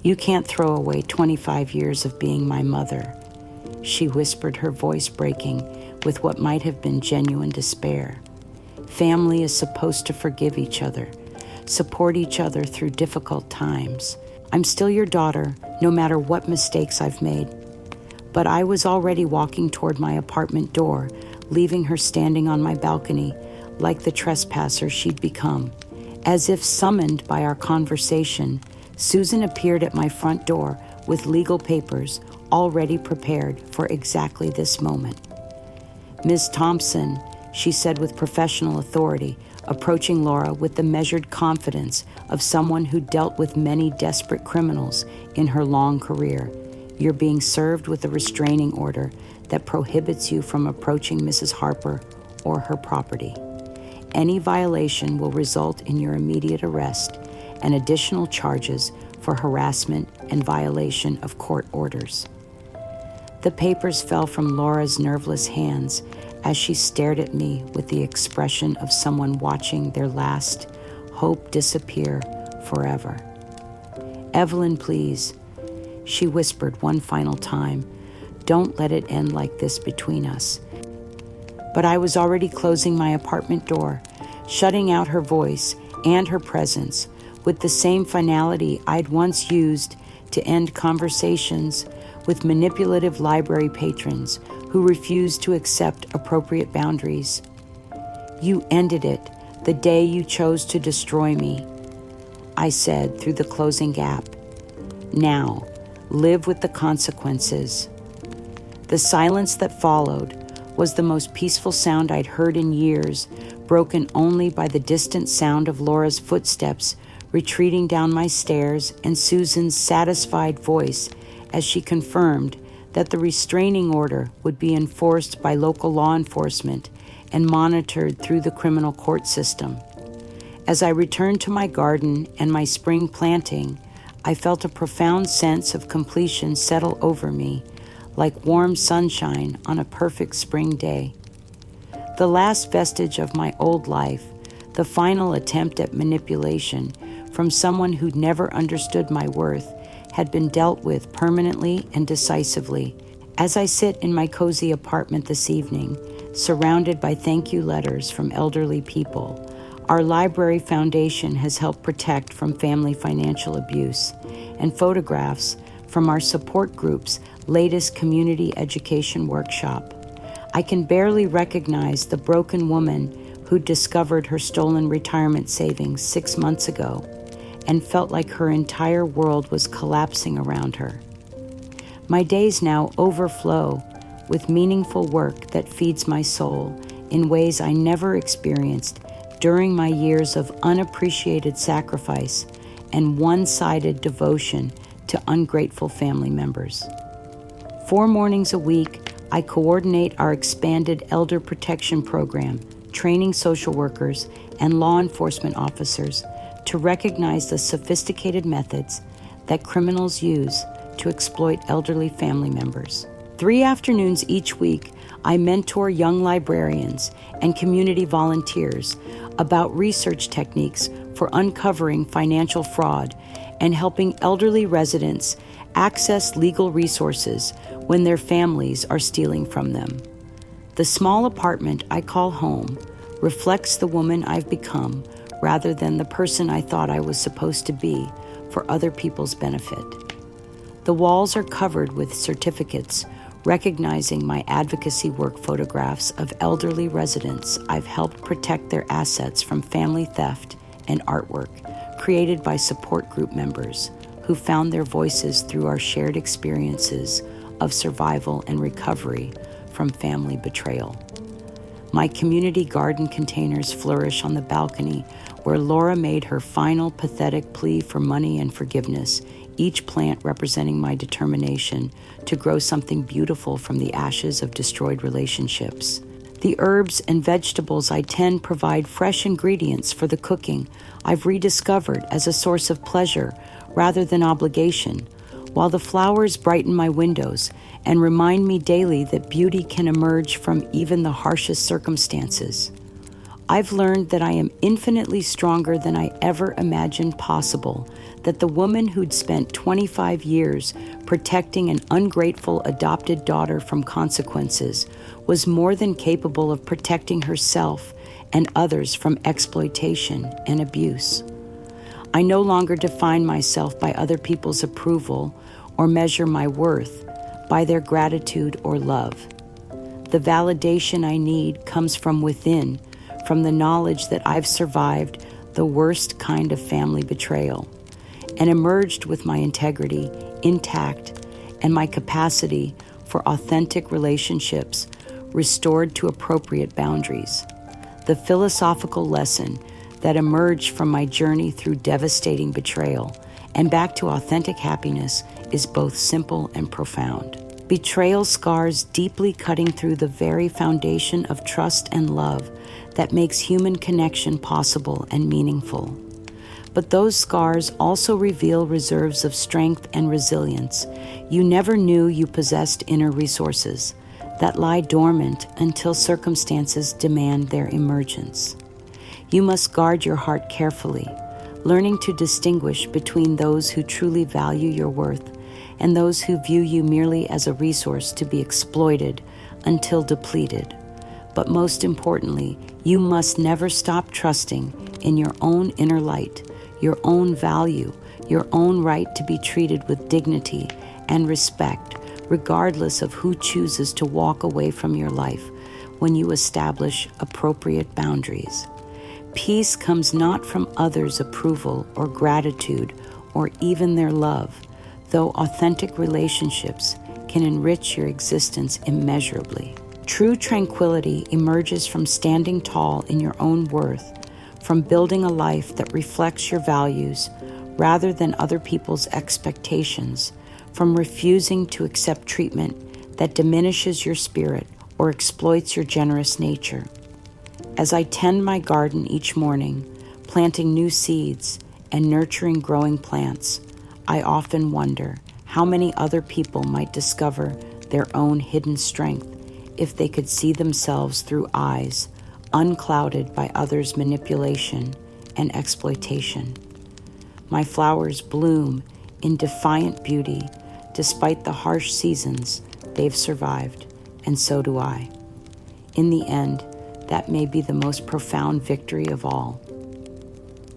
You can't throw away 25 years of being my mother, she whispered, her voice breaking with what might have been genuine despair. Family is supposed to forgive each other, support each other through difficult times. I'm still your daughter, no matter what mistakes I've made. But I was already walking toward my apartment door, leaving her standing on my balcony like the trespasser she'd become. As if summoned by our conversation, Susan appeared at my front door with legal papers already prepared for exactly this moment. "Ms. Thompson," she said with professional authority, approaching Laura with the measured confidence of someone who dealt with many desperate criminals in her long career, "you're being served with a restraining order that prohibits you from approaching Mrs. Harper or her property. Any violation will result in your immediate arrest and additional charges for harassment and violation of court orders." The papers fell from Laura's nerveless hands as she stared at me with the expression of someone watching their last hope disappear forever. "Evelyn, please," she whispered one final time, "don't let it end like this between us." But I was already closing my apartment door, shutting out her voice and her presence with the same finality I'd once used to end conversations with manipulative library patrons who refused to accept appropriate boundaries. "You ended it the day you chose to destroy me," I said through the closing gap. "Now, live with the consequences." The silence that followed was the most peaceful sound I'd heard in years, broken only by the distant sound of Laura's footsteps retreating down my stairs and Susan's satisfied voice as she confirmed that the restraining order would be enforced by local law enforcement and monitored through the criminal court system. As I returned to my garden and my spring planting, I felt a profound sense of completion settle over me, like warm sunshine on a perfect spring day. The last vestige of my old life, the final attempt at manipulation from someone who'd never understood my worth, had been dealt with permanently and decisively. As I sit in my cozy apartment this evening, surrounded by thank you letters from elderly people, our library foundation has helped protect from family financial abuse, and photographs from our support group's latest community education workshop. I can barely recognize the broken woman who discovered her stolen retirement savings 6 months ago and felt like her entire world was collapsing around her. My days now overflow with meaningful work that feeds my soul in ways I never experienced during my years of unappreciated sacrifice and one-sided devotion to ungrateful family members. 4 mornings a week, I coordinate our expanded elder protection program, training social workers and law enforcement officers to recognize the sophisticated methods that criminals use to exploit elderly family members. 3 afternoons each week, I mentor young librarians and community volunteers about research techniques for uncovering financial fraud and helping elderly residents access legal resources when their families are stealing from them. The small apartment I call home reflects the woman I've become rather than the person I thought I was supposed to be for other people's benefit. The walls are covered with certificates recognizing my advocacy work, photographs of elderly residents I've helped protect their assets from family theft, and artwork created by support group members who found their voices through our shared experiences of survival and recovery from family betrayal. My community garden containers flourish on the balcony where Laura made her final pathetic plea for money and forgiveness, each plant representing my determination to grow something beautiful from the ashes of destroyed relationships. The herbs and vegetables I tend provide fresh ingredients for the cooking I've rediscovered as a source of pleasure rather than obligation, while the flowers brighten my windows and remind me daily that beauty can emerge from even the harshest circumstances. I've learned that I am infinitely stronger than I ever imagined possible, that the woman who'd spent 25 years protecting an ungrateful adopted daughter from consequences was more than capable of protecting herself and others from exploitation and abuse. I no longer define myself by other people's approval or measure my worth by their gratitude or love. The validation I need comes from within, from the knowledge that I've survived the worst kind of family betrayal and emerged with my integrity intact and my capacity for authentic relationships restored to appropriate boundaries. The philosophical lesson that emerged from my journey through devastating betrayal and back to authentic happiness is both simple and profound. Betrayal scars deeply cutting through the very foundation of trust and love that makes human connection possible and meaningful. But those scars also reveal reserves of strength and resilience. You never knew you possessed inner resources that lie dormant until circumstances demand their emergence. You must guard your heart carefully, learning to distinguish between those who truly value your worth and those who view you merely as a resource to be exploited until depleted. But most importantly, you must never stop trusting in your own inner light, your own value, your own right to be treated with dignity and respect, regardless of who chooses to walk away from your life when you establish appropriate boundaries. Peace comes not from others' approval or gratitude or even their love, though authentic relationships can enrich your existence immeasurably. True tranquility emerges from standing tall in your own worth, from building a life that reflects your values rather than other people's expectations, from refusing to accept treatment that diminishes your spirit or exploits your generous nature. As I tend my garden each morning, planting new seeds and nurturing growing plants, I often wonder how many other people might discover their own hidden strength if they could see themselves through eyes unclouded by others' manipulation and exploitation. My flowers bloom in defiant beauty despite the harsh seasons they've survived, and so do I. In the end, that may be the most profound victory of all,